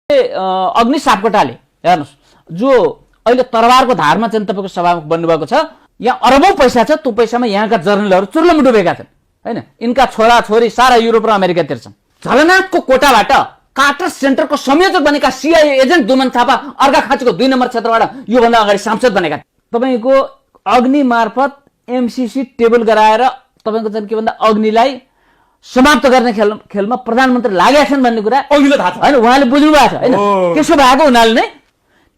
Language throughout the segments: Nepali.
अग्नि सापकोटाले हेर्नुस् जो अहिले तरबारको धारमा चाहिँ तपाईको सभामुख बन्नुभएको छ, यहाँ अरबौं पैसा छ, त्यो पैसामा यहाँका जर्नलहरू चुर्लम डुबेका छन् हैन। यिनका छोरा छोरी सारा युरोप र अमेरिका तिर्छन्। झलनाथको कोटाबाट कार्टर सेन्टरको संयोजक बनेका सीआईए एजेन्ट दुमन थापा अर्घाखाँचीको 2 नम्बर क्षेत्रबाट योभन्दा अगाडि सांसद बनेका। तपाईको अग्नि मार्फत एमसीसी टेबल गराएर तपाईको चाहिँ के भन्दा अग्निलाई समाप्त गर्ने खेलमा प्रधानमन्त्री लागेका छन् भन्ने कुरा अघिल्लो थाहा छ हैन। उहाँले बुझ्नु भएको छ हैन। त्यसो भएको हुनाले नै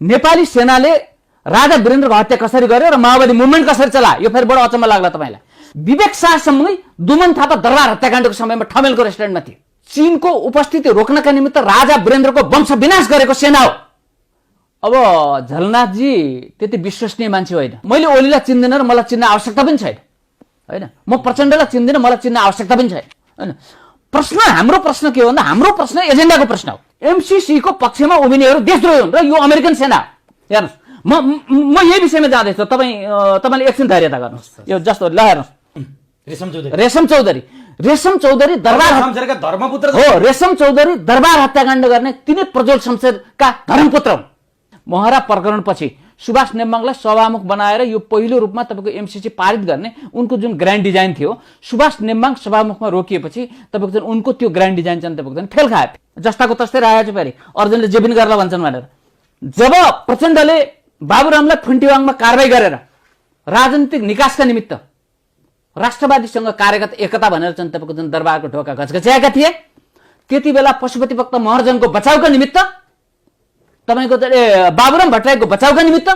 नेपाली सेनाले राजा वीरेन्द्रको हत्या कसरी गर्यो र माओवादी मुभमेन्ट कसरी चलायो यो फेरि बडो अचम्म लाग्ला तपाईलाई। विवेक शाहसँगै दुमन थापा दरबार हत्याकाण्डको समयमा ठमेलको रेस्टुरेन्टमा थियो। चीनको उपस्थिति रोक्नका निमित्त राजा वीरेन्द्रको वंश विनाश गरेको सेना हो। अब झलनाथजी त्यति विश्वसनीय मान्छे होइन। मैले ओलीलाई चिन्दिनँ र मलाई चिन्न आवश्यकता पनि छैन हैन। म प्रचण्डलाई चिन्दिनँ, मलाई चिन्न आवश्यकता पनि छैन हैन। हाम्रो प्रश्न के हो भन्दा हाम्रो प्रश्न एजेन्डाको प्रश्न हो। एमसीसी को पक्षमा उभिनेहरू देशद्रोही हुन् र यो अमेरिकन सेना हो। हेर्नुस् म यही विषयमा जाँदैछु, तपाईले एकछिन धैर्यता गर्नुहोस्। यो जस्तो ल हेर्नुहोस् रेशम चौधरी दरबार शमशेरका धर्मपुत्र हो। रेशम चौधरी दरबार हत्याकाण्ड गर्ने तिनै प्रज्वल शमशेरका धर्मपुत्र हुन्। महरा प्रकरणपछि सुभाष नेम्बाङलाई सभामुख बनाएर यो पहिलो रूपमा तपाईको एमसीसी पारित गर्ने उनको जुन ग्रान्ड डिजाइन थियो, सुभाष नेम्बाङ सभामुखमा रोकिएपछि तपाईको जुन उनको त्यो ग्रान्ड डिजाइन चाहिँ तपाईको जुन फेल खायो। जस्ताको तस्तै राखेको छ फेरि अर्जुनले जे पनि गर्ला भन्छन् भनेर। जब प्रचण्डले बाबुरामलाई फुन्टीवाङमा कारबाही गरेर राजनीतिक निकासका निमित्त राष्ट्रवादीसँग कार्यगत एकता भनेर चाहिँ तपाईको जुन दरबारको ढोका घचघच्याएका थिए, त्यति बेला पशुपति भक्त महर्जनको बचाउका निमित्त तपाईको बाबुराम भट्टराईको बचाउका निमित्त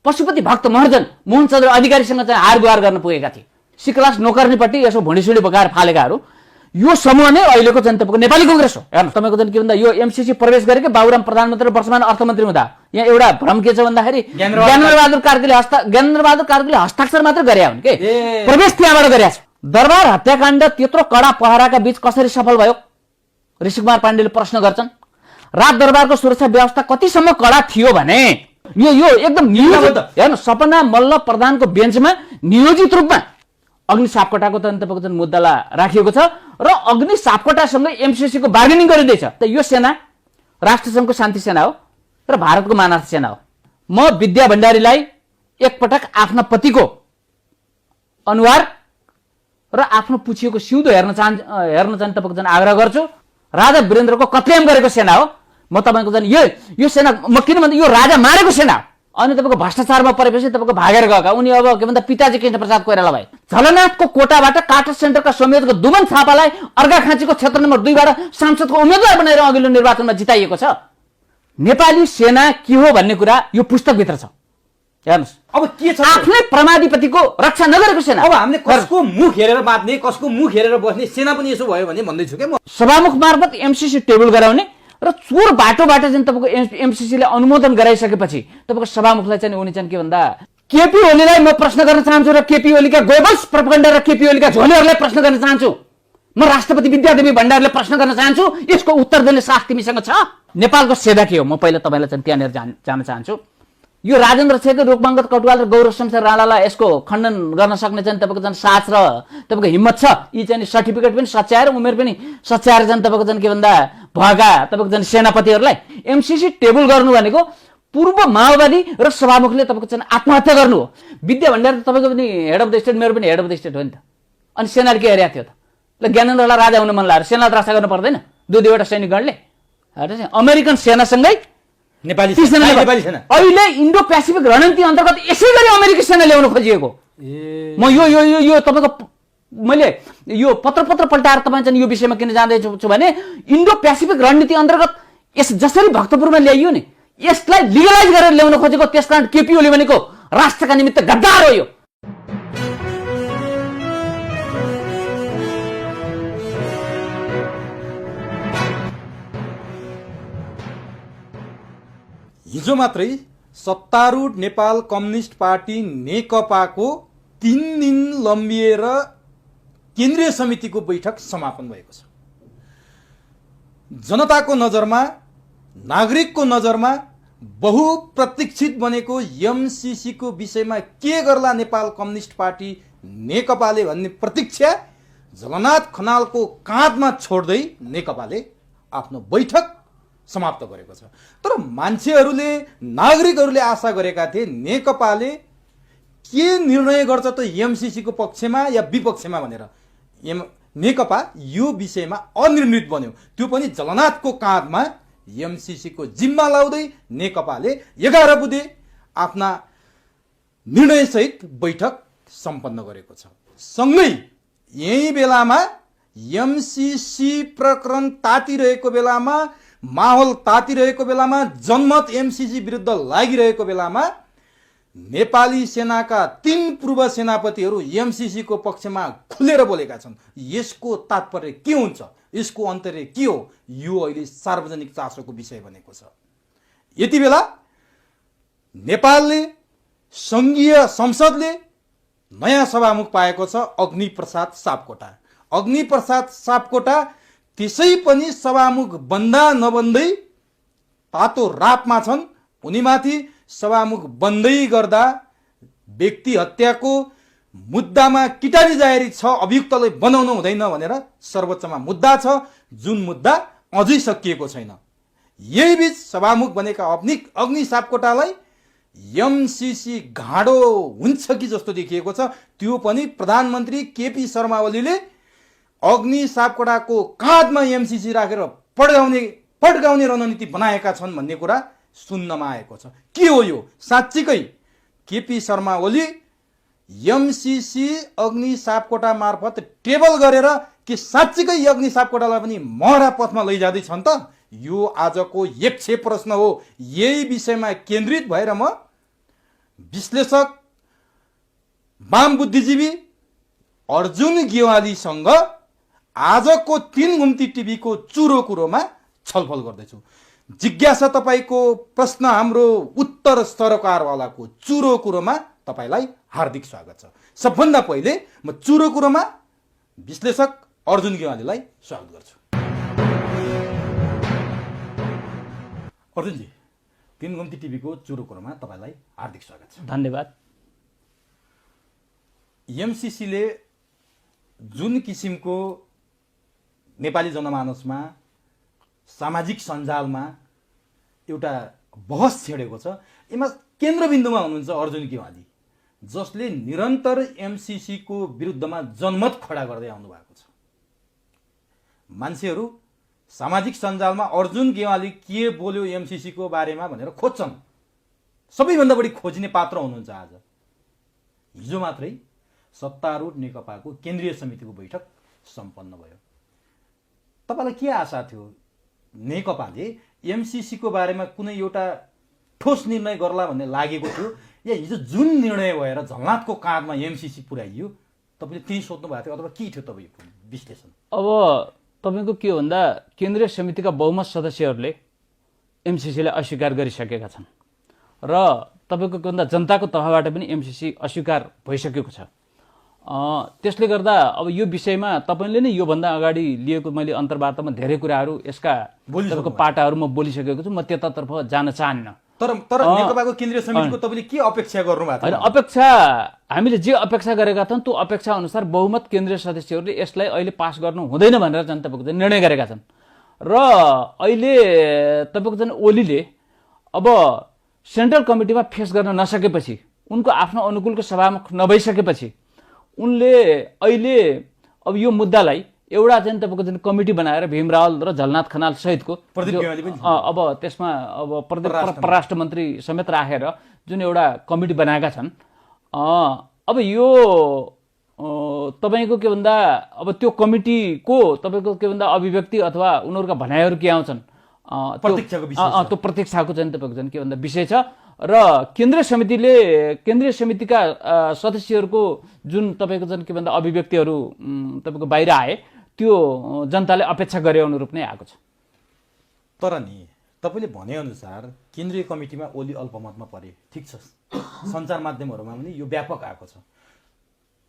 पशुपति भक्त महर्जन मोहन चन्द्र अधिकारीसँग चाहिँ हार गुहार गर्न पुगेका थिए। सिक्लास नोकर्नीपट्टि यसो भुँडीसुडी बगाएर फालेकाहरू यो समूह नै अहिलेको चाहिँ तपाईँको नेपाली कांग्रेस हो। हेर्नु तपाईको चाहिँ के भन्दा यो एमसीसी प्रवेश गरेको बाबुराम प्रधानमन्त्री र वर्तमान अर्थमन्त्री हुँदा यहाँ एउटा भ्रम के छ भन्दाखेरि ज्ञानेन्द्रबहादुर कार्कीले हस्ताक्षर मात्र गरे हुन् के, प्रवेश त्यहाँबाट गरेका छ। दरबार हत्याकाण्ड त्यत्रो कडा पहराका बीच कसरी सफल भयो ऋषिकुमार पाण्डेले प्रश्न गर्छन्। रात दरबारको सुरक्षा व्यवस्था कतिसम्म कडा थियो भने यो एकदम नियोजित हेर्नु सपना मल्ल प्रधानको बेन्चमा नियोजित रूपमा अग्नि सापकोटाको त तपाईको जुन मुद्दालाई राखिएको छ र अग्नि सापकोटासँगै एमसीसी को बार्गेनिङ गरिँदैछ। त यो सेना राष्ट्रसङ्घको शान्ति सेना हो र भारतको मानार्थ सेना हो। म विद्या भण्डारीलाई एकपटक आफ्ना पतिको अनुहार र आफ्नो पुछिएको सिउँदो हेर्न चाहिँ तपाईको जुन आग्रह गर्छु। राजा वीरेन्द्रको कत्लेआम गरेको सेना हो। म तपाईको जुन यो सेना म किन भन्दा यो राजा मारेको सेना हो। अनि तपाईको भ्रष्टाचारमा परेपछि तपाईको भागेर गएका उनी अब के भन्दा पिताजी कृष्ण प्रसाद कोइराला भए। झलनाथको कोटाबाट कार्टर सेन्टरका संयोजक दुमन थापालाई अर्घाखाँचीको क्षेत्र नम्बर 2 बाट सांसदको उम्मेदवार बनाएर अघिल्लो निर्वाचनमा जिताइएको छ। नेपाली सेना के हो भन्ने कुरा यो पुस्तकभित्र छ। हेर्नुस् अब के छ आफ्नै प्रमाधिपतिको रक्षा नगरेको सेना। अब हामीले कसको मुख हेरेर बाँच्ने कसको मुख हेरेर बस्ने सेना पनि यसो भयो भने भन्दैछु के म। सभामुख मार्फत एमसीसी टेबल गराउने र चोर बाटोबाट चाहिँ तपाईको एमसीसीले अनुमोदन गराइसकेपछि तपाईको सभामुखलाई चाहिँ उनी चाहिँ के भन्दा केपी ओलीलाई म प्रश्न गर्न चाहन्छु र केपी ओलीका गोबल्स प्रोपगेन्डा र केपी ओलीका झोलेहरूलाई प्रश्न गर्न चाहन्छु। म राष्ट्रपति विद्यादेवी भण्डारीले प्रश्न गर्न चाहन्छु। यसको उत्तर दिने साहस तिमीसँग छ? नेपालको सेवा के हो म पहिला तपाईलाई चाहिँ त्यहाँनिर जान चाहन्छु। यो राजेन्द्र शेखर रूपमंगत कटुवाल र गौरव शमशेर राणालाई यसको खण्डन गर्न सक्ने चाहिँ तपाईको चाहिँ साहस र तपाईको हिम्मत छ? यी चाहिँ सर्टिफिकेट पनि सच्याएर उमेर पनि सच्याएर चाहिँ तपाईको चाहिँ के भन्दा भएका तपाईको चाहिँ सेनापतिहरूलाई एमसीसी टेबल गर्नु भनेको पूर्व माओवादी र सभामुखले तपाईको चाहिँ आत्महत्या गर्नु हो। विद्या भण्डारी तपाईको पनि हेड अफ द स्टेट, मेरो पनि हेड अफ द स्टेट हो नि त। अनि सेनाले के हेरेको थियो त? ल ज्ञानेन्द्रलाई राजा हुन मन लाग्यो, सेनालाई रक्षा गर्नु पर्दैन? दुईवटा सैनिकगणले अमेरिकन सेनासँगै नेपाली सेना अहिले इन्डो पेसिफिक रणनीति अन्तर्गत यसै गरी अमेरिकी सेना ल्याउन खोजिएको। म यो तपाईको मैले यो पत्र पल्टाएर तपाईँ चाहिँ यो विषयमा किन जाँदैछु भने इन्डो पेसिफिक रणनीति अन्तर्गत यस जसरी भक्तपुरमा ल्याइयो नि यसलाई लिगलाइज गरेर ल्याउन खोजेको, त्यसकारण केपी ओली भनेको राष्ट्रका निमित्त गद्दार हो। यो हिजो मात्रै सत्तारूढ नेपाल कम्युनिस्ट पार्टी नेकपाको 3 दिन लम्बिएर केन्द्रीय समितिको बैठक समापन भएको छ। जनताको नजरमा, नागरिकको नजरमा बहुप्रतीक्षित बनेको एमसीसी को विषयमा के गर्ला नेपाल कम्युनिस्ट पार्टी नेकपाले भन्ने प्रतीक्षा झलनाथ खनालको काँधमा छोड्दै नेकपाले आफ्नो बैठक समाप्त गरेको छ। तर मान्छेहरूले नागरिकहरूले आशा गरेका थिए नेकपाले के निर्णय गर्छ त एमसीसीको पक्षमा या विपक्षमा भनेर। नेकपा यो विषयमा अनिर्णित बन्यो। त्यो पनि जलनाथको काँधमा एमसीसीको जिम्मा लाउँदै नेकपाले 11 बुधे आफ्ना निर्णयसहित बैठक सम्पन्न गरेको छ। सँगै यही बेलामा एमसीसी प्रकरण तातिरहेको बेलामा, माहौल तातिरहेको बेलामा, जनमत एमसीसी विरुद्ध लागिरहेको बेलामा नेपाली सेनाका 3 पूर्व सेनापतिहरू एमसीसीको पक्षमा खुलेर बोलेका छन्। यसको तात्पर्य के हुन्छ, यसको अन्तर्य के हो, यो अहिले सार्वजनिक चासोको विषय बनेको छ। यति बेला नेपालले सङ्घीय संसदले नयाँ सभामुख पाएको छ अग्निप्रसाद सापकोटा। अग्निप्रसाद सापकोटा त्यसै पनि सभामुख बन्दा नबन्दै तातो रापमा छन्। उनीमाथि सभामुख बन्दै गर्दा व्यक्ति हत्याको मुद्दामा किटानी जारी छ, अभियुक्तलाई बनाउनु हुँदैन भनेर सर्वोच्चमा मुद्दा छ, जुन मुद्दा अझै सकिएको छैन। यही बीच सभामुख बनेका अग्नि सापकोटालाई एमसीसी घाँडो हुन्छ कि जस्तो देखिएको छ। त्यो पनि प्रधानमन्त्री केपी शर्मा ओलीले अग्नि सापकोटाको काँधमा एमसीसी राखेर पड्काउने रणनीति बनाएका छन् भन्ने कुरा सुन्नमा आएको छ। के हो यो? साँच्चीकै केपी शर्मा ओली एमसीसी अग्नि सापकोटा मार्फत टेबल गरेर कि साँच्चीकै अग्नि सापकोटालाई पनि महरा पथमा लैजाँदैछन् त? यो आजको यक्ष प्रश्न हो। यही विषयमा केन्द्रित भएर म विश्लेषक वाम बुद्धिजीवी अर्जुन गेवालीसँग आजको 3 घुम्ती टिभीको चुरो कुरोमा छलफल गर्दैछु। जिज्ञासा तपाईको प्रश्न हाम्रो उत्तर सरकारवालाको चुरो कुरोमा तपाईलाई हार्दिक स्वागत छ। सबभन्दा पहिले म चुरो कुरोमा विश्लेषक अर्जुन गेवालीलाई स्वागत गर्छु। अर्जुनजी, 3 घुम्ती टिभीको चुरो कुरोमा तपाईलाई हार्दिक स्वागत छ। धन्यवाद। एमसीसीले जुन किसिमको नेपाली जनमानसमा सामाजिक सञ्जालमा एउटा बहस छेडेको छ, यसमा केन्द्रबिन्दुमा हुनुहुन्छ अर्जुन गेवाली, जसले निरन्तर एमसीसीको विरुद्धमा जनमत खडा गर्दै आउनु भएको छ। मान्छेहरू सामाजिक सञ्जालमा अर्जुन गेवाली के बोल्यो एमसीसीको बारेमा भनेर खोज्छन्। सबैभन्दा बढी खोज्ने पात्र हुनुहुन्छ आज। हिजो मात्रै सत्तारूढ नेकपाको केन्द्रीय समितिको बैठक सम्पन्न भयो। तपाईलाई के आशा थियो नेकपाले एमसीसीको बारेमा कुनै एउटा ठोस निर्णय गर्ला भन्ने लागेको थियो, या हिजो जुन निर्णय भएर झलनाथको काँधमा एमसीसी पुर्याइयो तपाईले त्यही सोध्नु भएको थियो, अथवा के थियो तपाईको विश्लेषण? अब तपाईको के भन्दा केन्द्रीय समितिका बहुमत सदस्यहरूले एमसीसीलाई अस्वीकार गरिसकेका छन् र तपाईको के भन्दा जनताको तहबाट पनि एमसीसी अस्वीकार भइसकेको छ। त्यसले गर्दा अब यो विषयमा तपाईले नै योभन्दा अगाडि लिएको मैले अन्तर्वार्तामा धेरै कुराहरू यसका तपाईको पाटाहरू म बोलिसकेको छु। म त्यतातर्फ जान चाहन्न। तर नेकपाको केन्द्रीय समितिको तपाईले के अपेक्षा गर्नु भएको थियो? अपेक्षा हामीले जे अपेक्षा गरेका छौँ त्यो अपेक्षा अनुसार बहुमत केन्द्रीय सदस्यहरूले यसलाई अहिले पास गर्नु हुँदैन भनेर तपाईँको निर्णय गरेका छन्। र अहिले तपाईँको ओलीले अब सेन्ट्रल कमिटीमा फेस गर्न नसकेपछि, उनको आफ्नो अनुकूलको सभामुख नभइसकेपछि उनले अहिले अब यो मुद्दालाई एउटा तपाईँको कमिटी बनाएर भीम रावल र झलनाथ खनाल सहितको अब त्यसमा अब परराष्ट्र मन्त्री समेत राखेर जुन एउटा कमिटी बनाएका छन्, अब यो तपाईँको के भन्दा अब त्यो कमिटीको तपाईँको के भन्दा अभिव्यक्ति अथवा उनीहरूका भनाइहरू के आउँछन् त्यो प्रतीक्षाको तपाईँको के भन्दा विषय छ। र केन्द्रीय समितिका सदस्यहरूको जुन तपाईँको के भन्दा अभिव्यक्तिहरू तपाईँको बाहिर आए त्यो जनताले अपेक्षा गरे अनुरूप नै आएको छ। तर नि तपाईँले भनेअनुसार केन्द्रीय कमिटीमा ओली अल्पमतमा परे, ठिक छ, सञ्चार माध्यमहरूमा पनि यो व्यापक आएको छ।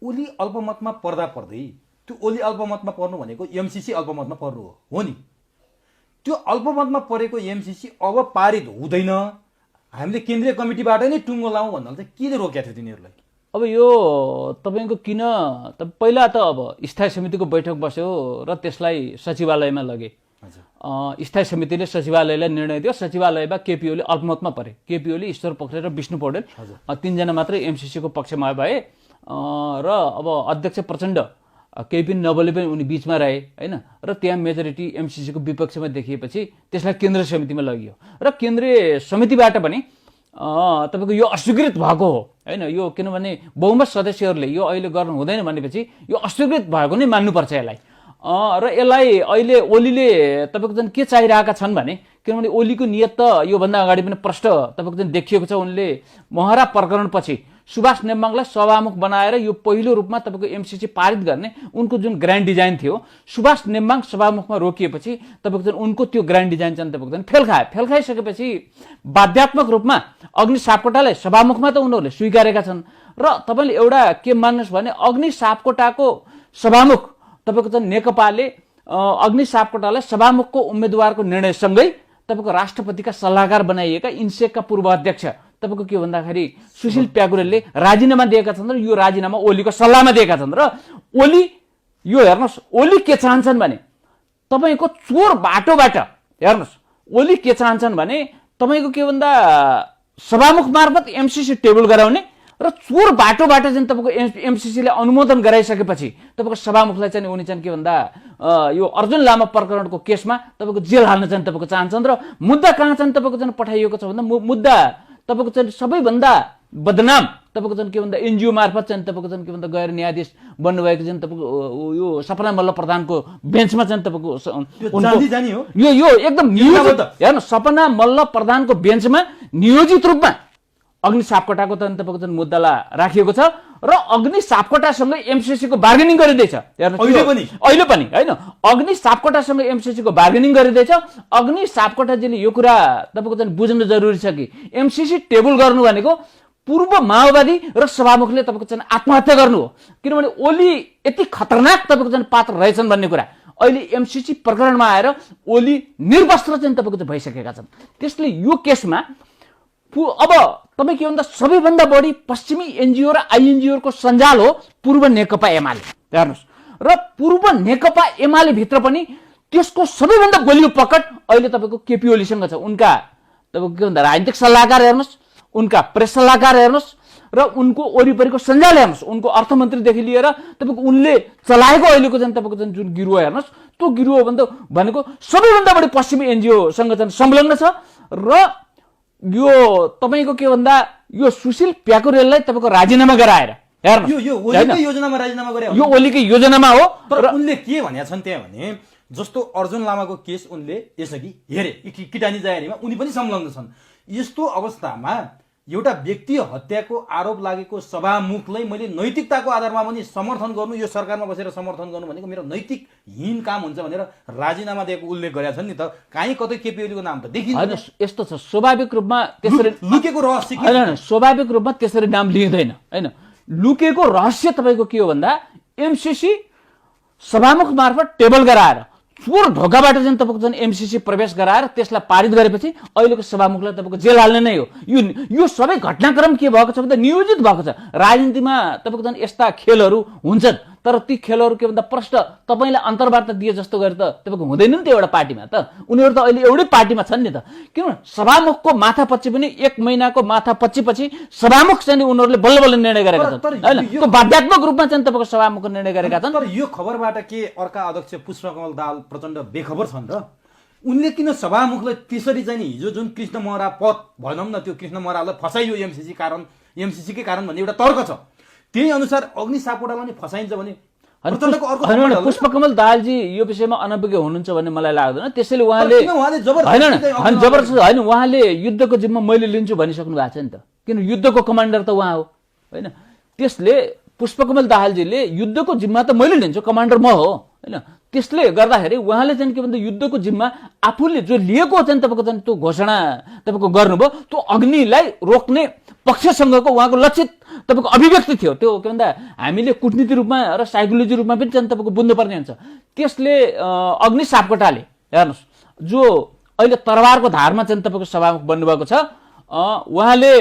ओली अल्पमतमा पर्दा पर्दै त्यो ओली अल्पमतमा पर्नु भनेको एमसीसी अल्पमतमा पर्नु हो नि। त्यो अल्पमतमा परेको एमसीसी अब पारित हुँदैन, हामीले केन्द्रीय कमिटीबाट नै टुङ्गो लाउँ भन्नाले चाहिँ केले रोकेको थियो तिनीहरूलाई? अब यो तपाईँको किन पहिला त अब स्थायी समितिको बैठक बस्यो र त्यसलाई सचिवालयमा लगे स्थायी समितिले सचिवालयलाई निर्णय दियो। सचिवालयमा केपी ओली अल्पमतमा परे। केपी ओली, ईश्वर पोखरेल र विष्णु पौडेल तीनजना मात्रै एमसीसीको पक्षमा भए र अब अध्यक्ष प्रचण्ड केही पनि नबोले पनि उनी बिचमा रहे हैन। र त्यहाँ मेजोरिटी एमसीसीको विपक्षमा देखिएपछि त्यसलाई केन्द्रीय समितिमा लगियो र केन्द्रीय समितिबाट पनि तपाईँको यो अस्वीकृत भएको हो हैन। यो किनभने बहुमत सदस्यहरूले यो अहिले गर्नु हुँदैन भनेपछि यो अस्वीकृत भएको नै मान्नुपर्छ यसलाई। र यसलाई अहिले ओलीले तपाईँको चाहिँ के चाहिरहेका छन् भने, किनभने ओलीको नियत त योभन्दा अगाडि पनि प्रष्ट तपाईँको चाहिँ देखिएको छ। उनले महरा प्रकरणपछि सुभाष नेम्बाङलाई सभामुख बनाएर यो पहिलो रूपमा तपाईँको एमसीसी पारित गर्ने उनको जुन ग्रान्ड डिजाइन थियो, सुभाष नेम्बाङ सभामुखमा रोकिएपछि तपाईँको चाहिँ उनको त्यो ग्रान्ड डिजाइन चाहिँ तपाईँको चाहिँ फेल खायो। फेल खाइसकेपछि बाध्यात्मक रूपमा अग्नि सापकोटालाई सभामुखमा त उनीहरूले स्वीकारेका छन्। र तपाईँले एउटा के मान्नुहोस् भने अग्नि सापकोटाको सभामुख तपाईँको चाहिँ नेकपाले अग्नि सापकोटालाई सभामुखको उम्मेदवारको निर्णयसँगै तपाईँको राष्ट्रपतिका सल्लाहकार बनाइएका इन्सेकका पूर्व अध्यक्ष तपाईँको के भन्दाखेरि सुशील प्याकुरेलले राजीनामा दिएका छन् र यो राजीनामा ओलीको सल्लाहमा दिएका छन्। र ओली यो हेर्नुहोस्, ओली के चाहन्छन् भने तपाईँको चोर बाटोबाट हेर्नुहोस्, ओली के चाहन्छन् भने तपाईँको के भन्दा सभामुख मार्फत एमसीसी टेबल गराउने र चोर बाटोबाट चाहिँ तपाईँको एमसीसीले अनुमोदन गराइसकेपछि तपाईँको सभामुखलाई चाहिँ उनी चाहिँ के भन्दा यो अर्जुन लामा प्रकरणको केसमा तपाईँको जेल हाल्न चाहिँ तपाईँको चाहन्छन्। र मुद्दा कहाँ चाहिँ तपाईँको चाहिँ पठाइएको छ भन्दा मुद्दा तपाईँको चाहिँ सबैभन्दा बदनाम तपाईँको चाहिँ के भन्दा एनजिओ मार्फत चाहिँ तपाईँको चाहिँ के भन्दा गएर न्यायाधीश बन्नुभएको चाहिँ तपाईँको यो सपना मल्ल प्रधानको बेन्चमा चाहिँ तपाईँको यो एकदम नियोजित हेर्नु, सपना मल्ल प्रधानको बेन्चमा नियोजित रूपमा अग्नि सापकोटाको तपाईँको चाहिँ मुद्दालाई राखिएको छ र अग्नि सापकोटासँगै एमसीसीको बार्गेनिङ गरिँदैछ। अहिले पनि होइन, अग्नि सापकोटासँग एमसीसीको बार्गेनिङ गरिँदैछ। अग्नि सापकोटाजीले यो कुरा तपाईँको चाहिँ बुझ्नु जरुरी छ कि एमसीसी टेबल गर्नु भनेको पूर्व माओवादी र सभामुखले तपाईँको चाहिँ आत्महत्या गर्नु हो। किनभने ओली यति खतरनाक तपाईँको चाहिँ पात्र रहेछन् भन्ने कुरा अहिले एमसीसी प्रकरणमा आएर ओली निर्वस्त्र चाहिँ तपाईँको चाहिँ भइसकेका छन्। त्यसले यो केसमा अब तपाईँ के भन्दा सबैभन्दा बढी पश्चिमी एनजिओ र आइएनजिओको सञ्जाल हो पूर्व नेकपा एमाले। हेर्नुहोस्, र पूर्व नेकपा एमाले भित्र पनि त्यसको सबैभन्दा बलियो पकड अहिले तपाईँको केपी ओलीसँग छ। उनका तपाईँको के भन्दा राजनीतिक सल्लाहकार हेर्नुहोस्, उनका प्रेस सल्लाहकार हेर्नुहोस् र उनको वरिपरिको सञ्जाल हेर्नुहोस्, उनको अर्थमन्त्रीदेखि लिएर तपाईँको उनले चलाएको अहिलेको चाहिँ तपाईँको चाहिँ जुन गिरोह हेर्नुहोस्, त्यो गिरोह भनेको सबैभन्दा बढी पश्चिमी एनजिओसँग चाहिँ संलग्न छ। र यो तपाईँको के भन्दा यो सुशील प्याकुरेललाई तपाईँको राजीनामा गराएर हेर्नु यो ओलीकै योजनामा हो। तर उनले के भनेका छन् त्यहाँ भने जस्तो अर्जुन लामाको केस उनले यसअघि हेरे, किटानी जाहेरीमा उनी पनि संलग्न छन्। यस्तो अवस्थामा एउटा व्यक्ति हत्याको आरोप लागेको सभामुखलाई मैले नैतिकताको आधारमा पनि समर्थन गर्नु, यो सरकारमा बसेर समर्थन गर्नु भनेको मेरो नैतिकहीन काम हुन्छ भनेर राजीनामा दिएको उल्लेख गरेका छन् नि त। कहीँ कतै केपी ओलीको नाम त देखिन्छ। यस्तो छ, स्वाभाविक रूपमा त्यसरी लुकेको रहस्य होइन, स्वाभाविक रूपमा त्यसरी नाम लिइँदैन होइन। लुकेको रहस्य तपाईँको के हो भन्दा एमसीसी सभामुख मार्फत टेबल गराएर चोर ढोकाबाट चाहिँ तपाईँको चाहिँ एमसीसी प्रवेश गराएर त्यसलाई पारित गरेपछि अहिलेको सभामुखलाई तपाईँको जेल हाल्ने नै हो। यो सबै घटनाक्रम के भएको छ भन्दा नियोजित भएको छ। राजनीतिमा तपाईँको चाहिँ यस्ता खेलहरू हुन्छन्, तर ती खेलहरू के भन्दा प्रष्ट तपाईँलाई अन्तर्वार्ता दिए जस्तो गरे त तपाईँको हुँदैन नि त एउटा पार्टीमा त। उनीहरू त अहिले एउटै पार्टीमा छन् नि त। किनभने सभामुखको माथापछि पनि 1 महिनाको माथापछि सभामुख चाहिँ उनीहरूले बल्ल बल्ल निर्णय गरेका छन् होइन। त्यो बाध्यात्मक रूपमा चाहिँ तपाईँको सभामुखको निर्णय गरेका छन्। तर यो खबरबाट के अर्का अध्यक्ष पुष्पकमल दाहाल प्रचण्ड बेखबर छन् र? उनले किन सभामुखलाई त्यसरी चाहिँ नि हिजो जुन कृष्ण महरा पद भनौँ न त्यो कृष्ण महरालाई फसाइयो एमसीसीकै कारण भन्ने एउटा तर्क छ, त्यही अनुसार अग्नि सापकोटालाई पनि फसाइन्छ भने पुष्पकमल दाहालजी यो विषयमा अनभिज्ञ हुनुहुन्छ भन्ने मलाई लाग्दैन। त्यसैले उहाँले जबरजस्त होइन, उहाँले युद्धको जिम्मा मैले लिन्छु भनिसक्नु भएको छ नि त। किन युद्धको कमान्डर त उहाँ हो होइन। त्यसले पुष्पकमल दाहालजीले युद्धको जिम्मा त मैले लिन्छु, कमान्डर म हो होइन। त्यसले गर्दाखेरि उहाँले चाहिँ के भन्दा युद्धको जिम्मा आफूले जो लिएको चाहिँ तपाईँको चाहिँ त्यो घोषणा तपाईँको गर्नुभयो, त्यो अग्निलाई रोक्ने पक्षसँगको उहाँको लक्षित तपाईँको अभिव्यक्ति थियो। त्यो के भन्दा हामीले कूटनीति रूपमा र साइकोलोजी रूपमा पनि चाहिँ तपाईँको बुझ्नुपर्ने हुन्छ। त्यसले अग्नि सापकोटाले हेर्नुहोस् जो अहिले तरवारको धारमा चाहिँ तपाईँको सभामुख बन्नुभएको छ, उहाँले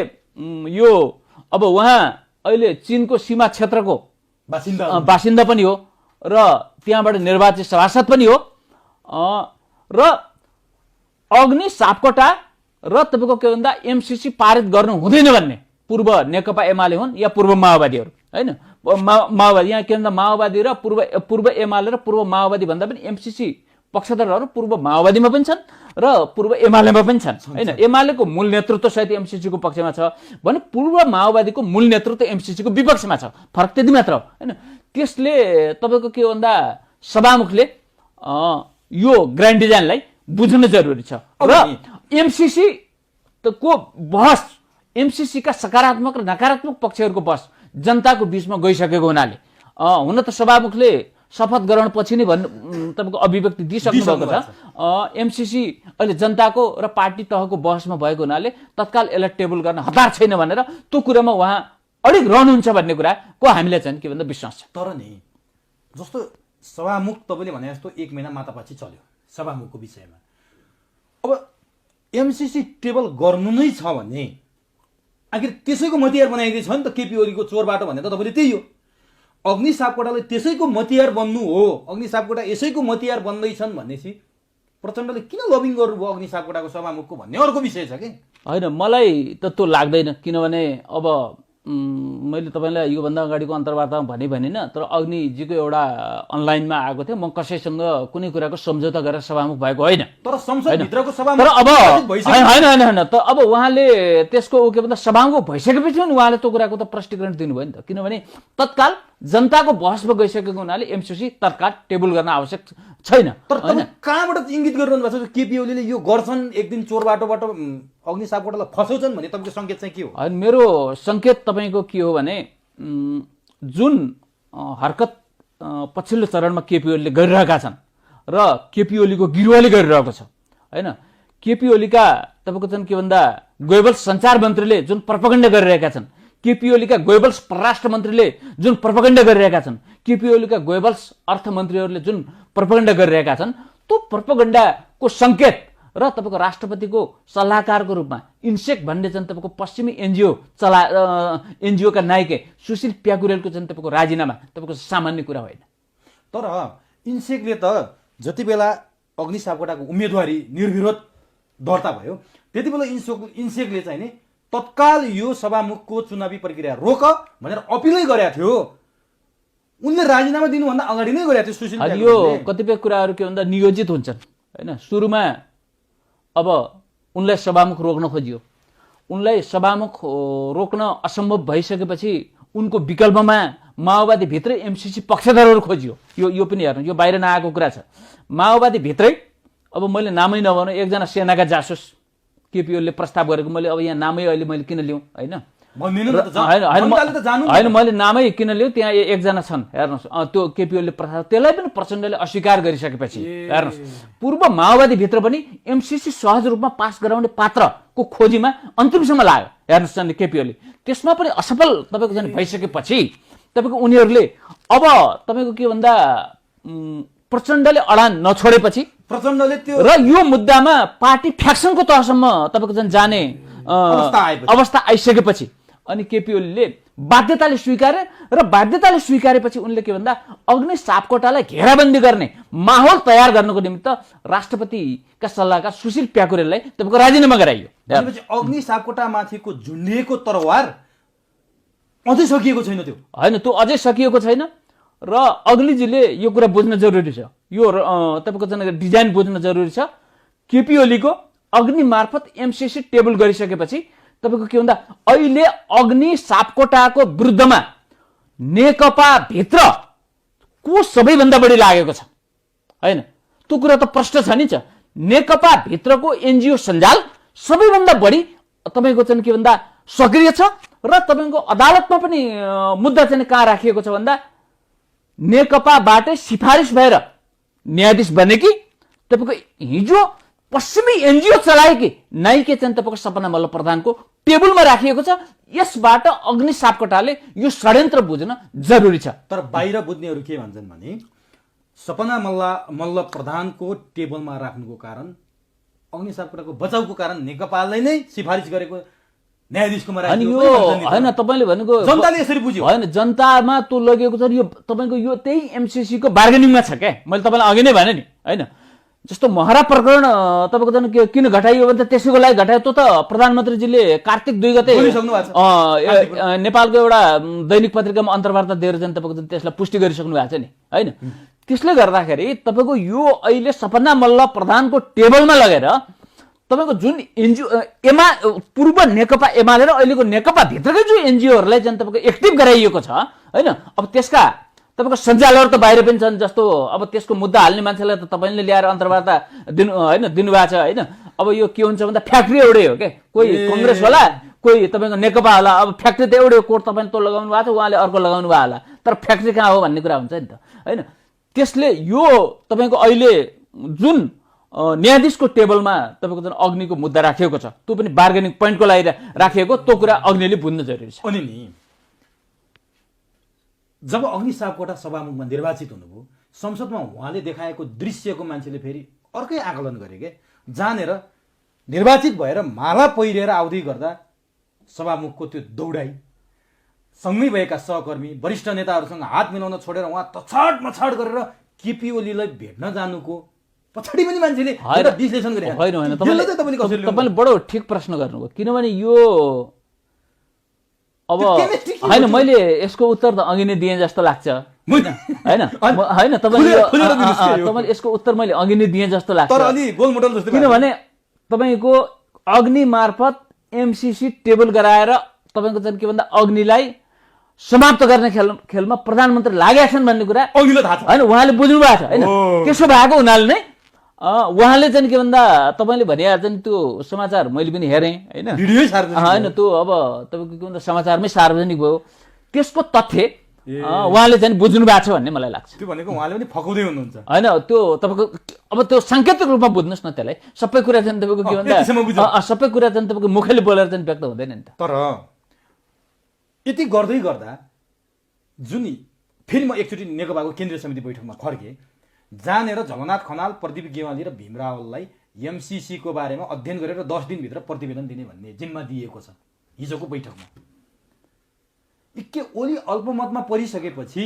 यो अब उहाँ अहिले चीनको सीमा क्षेत्रको बासिन्दा पनि हो र त्यहाँबाट निर्वाचित सभासद पनि हो। र अग्नि सापकोटा र तपाईँको के भन्दा एमसीसी पारित गर्नु हुँदैन भन्ने पूर्व नेकपा एमाले हुन् या पूर्व माओवादीहरू हैन, माओवादी यहाँ के भन्दा माओवादी र पूर्व एमाले र पूर्व माओवादी भन्दा पनि एमसीसी पक्षधरहरू पूर्व माओवादीमा पनि छन् र पूर्व एमालेमा पनि छन् हैन। एमालेको मूल नेतृत्व सहित एमसीसीको पक्षमा छ भने पूर्व माओवादीको मूल नेतृत्व एमसीसीको विपक्षमा छ, फरक त्यति मात्र हो हैन। त्यसले तपाईँको के भन्दा सभामुखले यो ग्रान्ड डिजाइनलाई बुझ्नु जरुरी छ र एमसीसी को बहस, एमसीसी का सकारात्मक र नकारात्मक पक्षहरूको बहस जनताको बीचमा गइसकेको हुनाले हुन त सभामुखले शपथ ग्रहण पछि नै तपाईँको अभिव्यक्ति दिइसक्नु भएको छ। एमसीसी अहिले जनताको र पार्टी तहको बहसमा भएको हुनाले तत्काल यसलाई टेबल गर्न हतार छैन भनेर त्यो कुरामा उहाँ अडिग रहनुहुन्छ भन्ने कुराको हामीलाई चाहिँ के भन्दा विश्वास छ। तर नि जस्तो सभामुख तपाईँले भने जस्तो 1 महिना मातापछि चल्यो सभामुखको विषयमा, अब एमसीसी टेबल गर्नु नै छ भने आखिर त्यसैको मतियार बनाइदिएछ नि त केपी ओलीको चोर बाटो भन्ने त तपाईँले त्यही हो। अग्नि सापकोटाले त्यसैको मतियार बन्नु हो, अग्नि सापकोटा यसैको मतियार बन्दैछन् भनेपछि प्रचण्डले किन लबिङ गर्नुभयो अग्नि सापकोटाको सभामुखको भन्ने अर्को विषय छ कि होइन। मलाई त त्यो लाग्दैन, किनभने अब मैले तपाईँलाई योभन्दा अगाडिको अन्तर्वार्तामा भनिन, तर अग्निजीको एउटा अनलाइनमा आएको थियो, म कसैसँग कुनै कुराको सम्झौता गरेर सभामुख भएको होइन। तर संसदभित्रको सभामुख तर अब होइन त अब उहाँले त्यसको के भन्दा सभामुख भइसकेपछि पनि उहाँले त्यो कुराको त प्रष्टीकरण दिनुभयो नि त, किनभने तत्काल जनताको बहसमा गइसकेको हुनाले एमसीसी तत्काल टेबल गर्न आवश्यक छैन। तर कहाँबाट इङ्गित गरिरहनु भएको छ केपी ओलीले यो गर्छन् एक दिन चोर बाटोबाट अग्नि सापकोटालाई फसाउँछन् भन्ने तपाईँको सङ्केत चाहिँ के हो? होइन, मेरो सङ्केत तपाईँको के हो भने जुन हरकत पछिल्लो चरणमा केपी ओलीले गरिरहेका छन् र केपी ओलीको गिरुवाले गरिरहेको छ होइन। केपी ओलीका तपाईँको चाहिँ के भन्दा गोएबल्स सञ्चार मन्त्रीले जुन प्रोपागेन्डा गरिरहेका छन्, केपी ओलीका गोएबल्स परराष्ट्र मन्त्रीले जुन प्रोपागेन्डा गरिरहेका छन्, केपी ओलीका गोएबल्स अर्थमन्त्रीहरूले जुन प्रोपागेन्डा गरिरहेका छन्, त्यो प्रोपागेन्डाको सङ्केत र तपाईँको राष्ट्रपतिको सल्लाहकारको रूपमा इन्सेक भन्ने चाहिँ तपाईँको पश्चिमी एनजिओका नायिके सुशील प्याकुरेलको चाहिँ तपाईँको राजीनामा तपाईँको सामान्य कुरा होइन। तर इन्सेकले त जति बेला अग्नि सापकोटाको उम्मेदवारी निर्विरोध दर्ता भयो त्यति बेला इन्सेकले चाहिँ नि तत्काल यो सभामुखको चुनावी प्रक्रिया रोक भनेर अपिलै गरेका थियो। उनले राजीनामा दिनुभन्दा अगाडि नै गरेका थियो सुशील प्याकुरेलले। यो कतिपय कुराहरू के भन्दा नियोजित हुन्छन् होइन। सुरुमा अब उनलाई सभामुख रोक्न खोजियो, उनलाई सभामुख रोक्न असम्भव भइसकेपछि उनको विकल्पमा माओवादी भित्रै एमसीसी पक्षधरहरू खोजियो। यो पनि हेर्नु, यो बाहिर नआएको कुरा छ। माओवादी भित्रै अब मैले नामै नभनौँ, एकजना सेनाका जासुस केपी ओलीले प्रस्ताव गरेको, मैले अब यहाँ नामै अहिले मैले किन लिउँ होइन, होइन मैले नामै किन लिउँ, त्यहाँ एकजना छन् हेर्नुहोस्, त्यो केपी ओलीले प्रस्ताव, त्यसलाई पनि प्रचण्डले अस्वीकार गरिसकेपछि हेर्नुहोस् पूर्व माओवादी भित्र पनि एमसीसी सहज रूपमा पास गराउने पात्रको खोजीमा अन्तिमसम्म लाग्यो हेर्नुहोस् केपी ओली। त्यसमा पनि असफल तपाईँको जाने भइसकेपछि तपाईँको उनीहरूले अब तपाईँको के भन्दा प्रचण्डले अडान नछोडेपछि प्रचण्डले त्यो र यो मुद्दामा पार्टी फ्याक्सनको तहसम्म तपाईँको जाने अवस्था आइसकेपछि अनि केपी ओलीले बाध्यताले स्वीकारे र बाध्यताले स्वीकारेपछि उनले के भन्दा अग्नि सापकोटालाई घेराबन्दी गर्ने माहौल तयार गर्नको निमित्त राष्ट्रपतिका सल्लाहकार सुशील प्याकुरेललाई तपाईँको राजीनामा गराइयो। अग्नि सापकोटामाथिको झुन्डिएको तरवार अझै सकिएको छैन, त्यो होइन, त्यो अझै सकिएको छैन र अग्निजीले यो कुरा बुझ्न जरुरी छ, यो तपाईँको डिजाइन बुझ्न जरुरी छ। केपी ओलीको अग्नि मार्फत एमसीसी टेबल गरिसकेपछि तपाईँको के भन्दा अहिले अग्नि सापकोटाको विरुद्धमा नेकपा भित्र को सबैभन्दा बढी लागेको छ होइन, त्यो कुरा त प्रश्न छ नि। नेकपा भित्रको एनजिओ सञ्जाल सबैभन्दा बढी तपाईँको चाहिँ के भन्दा सक्रिय छ र तपाईँको अदालतमा पनि मुद्दा चाहिँ कहाँ राखिएको छ भन्दा नेकपाबाटै सिफारिस भएर न्यायाधीश बने कि तपाईँको हिजो पश्चिमी एनजिओ चलाएकी नाइके चाहिँ तपाईँको सपना मल्ल प्रधानको टेबलमा राखिएको छ। यसबाट अग्नि सापकोटाले यो षड्यन्त्र बुझ्न जरुरी छ। तर बाहिर बुझ्नेहरू के भन्छन् भने सपना मल्ल प्रधानको टेबलमा राख्नुको कारण अग्नि सापकोटाको बचाउको कारण नेकपालाई नै सिफारिस गरेको न्यायाधीशकोमा राखिएको होइन, तपाईँले भनेको जनताले यसरी बुझ्यो होइन, जनतामा त्यो लगेको छ। यो तपाईँको यो त्यही एमसीसी को बार्गेनिङमा छ क्या, मैले तपाईँलाई अघि नै भने नि होइन। जस्तो महरा प्रकरण तपाईँको झन् किन घटाइयो भने त त्यसैको लागि घटायो। त्यो त प्रधानमन्त्रीजीले कार्तिक 2 गते बोलिसक्नु भएको छ। नेपालको एउटा दैनिक पत्रिकामा अन्तर्वार्ता दिएर चाहिँ तपाईँको त्यसलाई पुष्टि गरिसक्नु भएको छ नि होइन। त्यसले गर्दाखेरि तपाईँको यो अहिले सपना मल्ल प्रधानको टेबलमा लगेर तपाईँको जुन एनजिओ पूर्व नेकपा एमाले र अहिलेको नेकपा भित्रकै जो एनजिओहरूलाई चाहिँ तपाईँको एक्टिभ गराइएको छ होइन। अब त्यसका तपाईँको सञ्चालकहरू त बाहिर पनि छन्। जस्तो अब त्यसको मुद्दा हाल्ने मान्छेलाई त तपाईँले ल्याएर अन्तर्वार्ता दिनुभएको छ होइन। अब यो के हुन्छ भन्दा फ्याक्ट्री एउटै हो क्या, कोही कङ्ग्रेस होला कोही तपाईँको नेकपा होला। अब फ्याक्ट्री त एउटै हो, कोट तपाईँले त्यो लगाउनु भएको छ उहाँले अर्को लगाउनु भएको होला, तर फ्याक्ट्री कहाँ हो भन्ने कुरा हुन्छ नि त होइन। त्यसले यो तपाईँको अहिले जुन न्यायाधीशको टेबलमा तपाईँको जुन अग्निको मुद्दा राखिएको छ त्यो पनि बार्गेनिङ पोइन्टको लागि राखिएको, त्यो कुरा अग्निले बुझ्न जरुरी छ। अनि नि जब अग्नि सापकोटा सभामुखमा निर्वाचित हुनुभयो, संसदमा उहाँले देखाएको दृश्यको मान्छेले फेरि अर्कै आकलन गरे के, जहाँनिर निर्वाचित भएर माला पहिरेर आउँदै गर्दा सभामुखको त्यो दौडाइ, सँगै भएका सहकर्मी वरिष्ठ नेताहरूसँग हात मिलाउन छोडेर उहाँ तछाड मछाड गरेर केपी ओलीलाई भेट्न जानुको पछाडि पनि मान्छेले विश्लेषण गरे। होइन तपाईँले बडो ठिक प्रश्न गर्नुभयो, किनभने यो अब होइन मैले यसको उत्तर त अघि नै दिएँ जस्तो लाग्छ होइन। तपाईँले यसको उत्तर मैले अघि नै दिएँ जस्तो लाग्छ, किनभने तपाईँको अग्नि मार्फत एमसीसी टेबल गराएर तपाईँको चाहिँ के भन्दा अग्निलाई समाप्त गर्ने खेलमा प्रधानमन्त्री लागेका छन् भन्ने कुरा होइन उहाँले बुझ्नु भएको छ होइन। त्यसो भएको हुनाले नै उहाँले चाहिँ के भन्दा तपाईँले भने चाहिँ त्यो समाचार मैले पनि हेरेँ होइन। त्यो अब तपाईँको के भन्दा समाचारमै सार्वजनिक भयो, त्यसको तथ्य उहाँले चाहिँ बुझ्नु भएको छ भन्ने मलाई लाग्छ। त्यो भनेको उहाँले पनि फकाउँदै हुनुहुन्छ होइन। त्यो तपाईँको अब त्यो साङ्केतिक रूपमा बुझ्नुहोस् न, त्यसलाई सबै कुरा चाहिँ तपाईँको के भन्दा सबै कुरा चाहिँ तपाईँको मुखले बोलेर चाहिँ व्यक्त हुँदैन नि त। तर यति गर्दै गर्दा जुन फेरि म एकचोटि नेकपाको केन्द्रीय समिति बैठकमा फर्केँ, जहाँनिर झलनाथ खनाल, प्रदीप गेवाली र भीम रावललाई एमसीसीको बारेमा अध्ययन गरेर 10 दिनभित्र प्रतिवेदन दिने भन्ने जिम्मा दिएको छ हिजोको बैठकमा। के ओली अल्पमतमा परिसकेपछि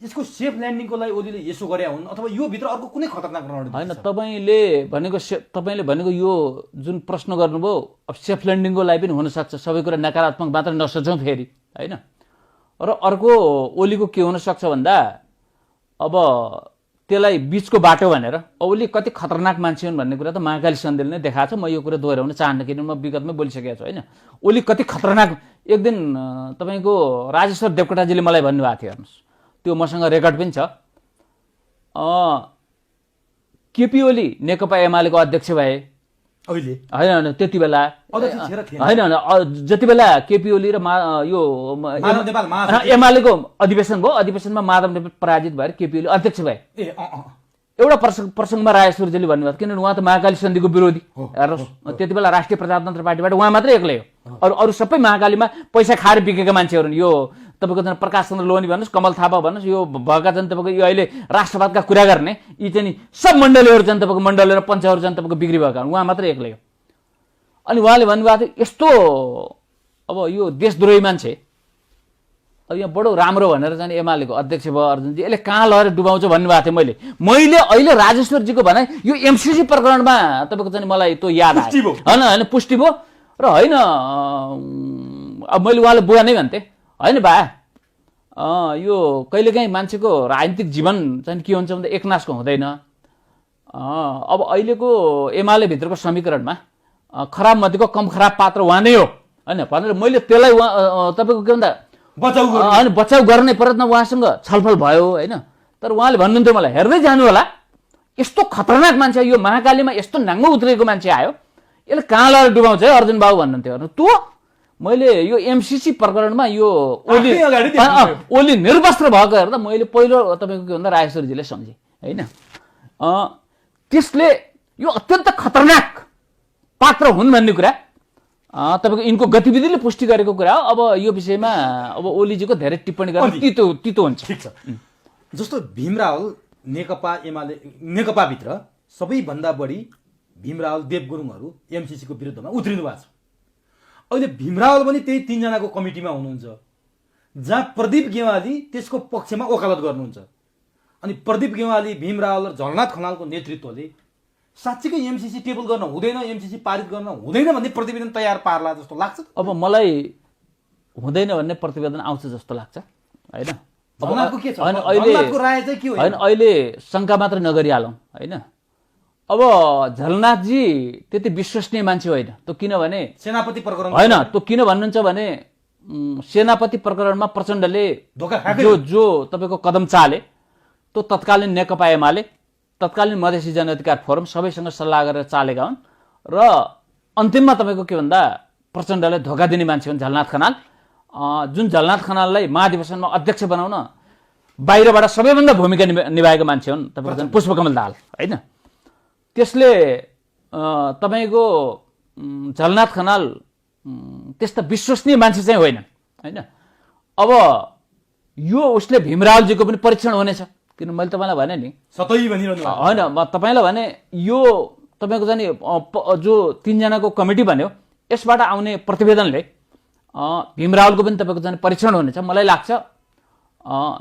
यसको सेफ ल्यान्डिङको लागि ओलीले यसो गरे हुन् अथवा यो भित्र अर्को कुनै खतरनाक रणनीति होइन? तपाईँले भनेको यो जुन प्रश्न गर्नुभयो, अब सेफ ल्यान्डिङको लागि पनि हुनसक्छ, सबै कुरा नकारात्मक मात्र नसोचौँ फेरि होइन। र अर्को ओलीको के हुनसक्छ भन्दा अब त्यसलाई बिचको बाटो भनेर ओली कति खतरनाक मान्छे हुन् भन्ने कुरा त महाकाली सन्देशले नै देखाएको छ। म यो कुरा दोहोऱ्याउन चाहन्न, किनभने म विगतमै बोलिसकेको छु होइन। ओली कति खतरनाक, एक दिन तपाईँको राजेश्वर देवकोटाजीले मलाई भन्नुभएको थियो, हेर्नुहोस् त्यो मसँग रेकर्ड पनि छ। केपी ओली नेकपा एमालेको अध्यक्ष भए अहिले होइन त्यति बेला होइन जति बेला केपी ओली र यो एमालेको अधिवेशन भयो, अधिवेशनमा माधव नेपाल पराजित भएर केपी ओली अध्यक्ष भए। एउटा प्रसङ्गमा राजेश्वरजीले भन्नुभयो, किनभने उहाँ त महाकाली सन्धिको विरोधी, हेर्नुहोस् त्यति बेला राष्ट्रिय प्रजातन्त्र पार्टीबाट उहाँ मात्रै एक्लै हो, अरू सबै महाकालीमा पैसा खाएर बिकेका मान्छेहरू यो तपाईँको चाहिँ प्रकाश चन्द्र लोहनी भन्नुहोस्, कमल थापा भन्नुहोस्, यो भएका चाहिँ तपाईँको यो अहिले राष्ट्रवादका कुरा गर्ने यी चाहिँ सब मण्डलीहरू चाहिँ तपाईँको मण्डली र पञ्चहरू चाहिँ तपाईँको बिक्री भएका हुन्, उहाँ मात्रै एक्लै हो। अनि उहाँले भन्नुभएको थियो यस्तो अब यो देशद्रोही मान्छे अब यहाँ बडो राम्रो भनेर चाहिँ एमालेको अध्यक्ष भयो अर्जुनजी, यसले कहाँ लगेर डुबाउँछ भन्नुभएको थियो। मैले अहिले राजेश्वरजीको भनाइ यो एमसीसी प्रकरणमा तपाईँको चाहिँ मलाई त्यो याद आयो होइन पुष्टि भयो र होइन। अब मैले उहाँले बुवा नै भन्थेँ होइन बा, यो कहिलेकाहीँ मान्छेको राजनीतिक जीवन चाहिँ के हुन्छ भन्दा एकनासको हुँदैन। अब अहिलेको एमाले भित्रको समीकरणमा खराब मध्येको कम खराब पात्र उहाँ नै हो होइन भनेर मैले त्यसलाई तपाईँको के भन्दा बचाउ गर्ने प्रयत्न उहाँसँग छलफल भयो होइन। तर उहाँले भन्नुहुन्थ्यो मलाई हेर्दै जानु होला, यस्तो खतरनाक मान्छे यो महाकालीमा यस्तो नाङ्गो उत्रेको मान्छे आयो, यसले कहाँ लगेर डुबाउँछ है अर्जुन बाबु भन्नुहुन्थ्यो। त्यो मैले यो एमसीसी प्रकरणमा यो ओली निर्वस्त्र भएको हेर्दा मैले पहिलो तपाईँको के भन्दा राजेश्वरजीले सम्झेँ होइन। त्यसले यो अत्यन्त खतरनाक पात्र हुन् भन्ने कुरा तपाईँको यिनको गतिविधिले पुष्टि गरेको कुरा हो। अब यो विषयमा अब ओलीजीको धेरै टिप्पणी गर्न तितो हुन्छ। ठिक छ। जस्तो भीम रावल नेकपा एमाले नेकपाभित्र सबैभन्दा बढी भीम रावल देव गुरुङहरू एमसीसीको विरुद्धमा उत्रिनु भएको छ। अहिले भीम रावल पनि त्यही 3 जनाको कमिटीमा हुनुहुन्छ, जहाँ प्रदीप गेवाली त्यसको पक्षमा वकालत गर्नुहुन्छ। अनि प्रदीप गेवाली, भीम रावल र झलनाथ खनालको नेतृत्वले साँच्चीकै एमसीसी टेबल गर्न हुँदैन, एमसीसी पारित गर्न हुँदैन भन्ने प्रतिवेदन तयार पार्ला जस्तो लाग्छ। अब मलाई हुँदैन भन्ने प्रतिवेदन आउँछ जस्तो लाग्छ होइन। झलनाथको के छ? होइन, अहिले झलनाथको राय चाहिँ के हो? होइन, अहिले शङ्का मात्र नगरिहालौँ होइन। अब झलनाथजी त्यति विश्वसनीय मान्छे होइन त्यो, किनभने सेनापति प्रकरण होइन त्यो किन भन्नुहुन्छ भने सेनापति प्रकरणमा प्रचण्डले धोका खाएकै जो तपाईँको कदम चाले त्यो तत्कालीन नेकपा एमाले, तत्कालीन मधेसी जनअधिकार फोरम सबैसँग सल्लाह गरेर चालेका हुन् र अन्तिममा तपाईँको के भन्दा प्रचण्डलाई धोका दिने मान्छे हुन् झलनाथ खनाल। जुन झलनाथ खनाललाई महाधिवेशनमा अध्यक्ष बनाउन बाहिरबाट सबैभन्दा भूमिका निभाएको मान्छे हुन् तपाईँको झन् पुष्पकमल दाहाल होइन। त्यसले तपाईँको झलनाथ खनाल त्यस्ता विश्वसनीय मान्छे चाहिँ होइन होइन। अब यो उसले भीमरावजीको पनि परीक्षण हुनेछ, किन मैले तपाईँलाई भने नि सतै भनिरहनु भएको। होइन, म तपाईँलाई भने यो तपाईँको चाहिँ जो 3 जनाको कमिटी बन्यो यसबाट आउने प्रतिवेदनले भीमरावलको पनि तपाईँको चाहिँ परीक्षण हुनेछ। मलाई लाग्छ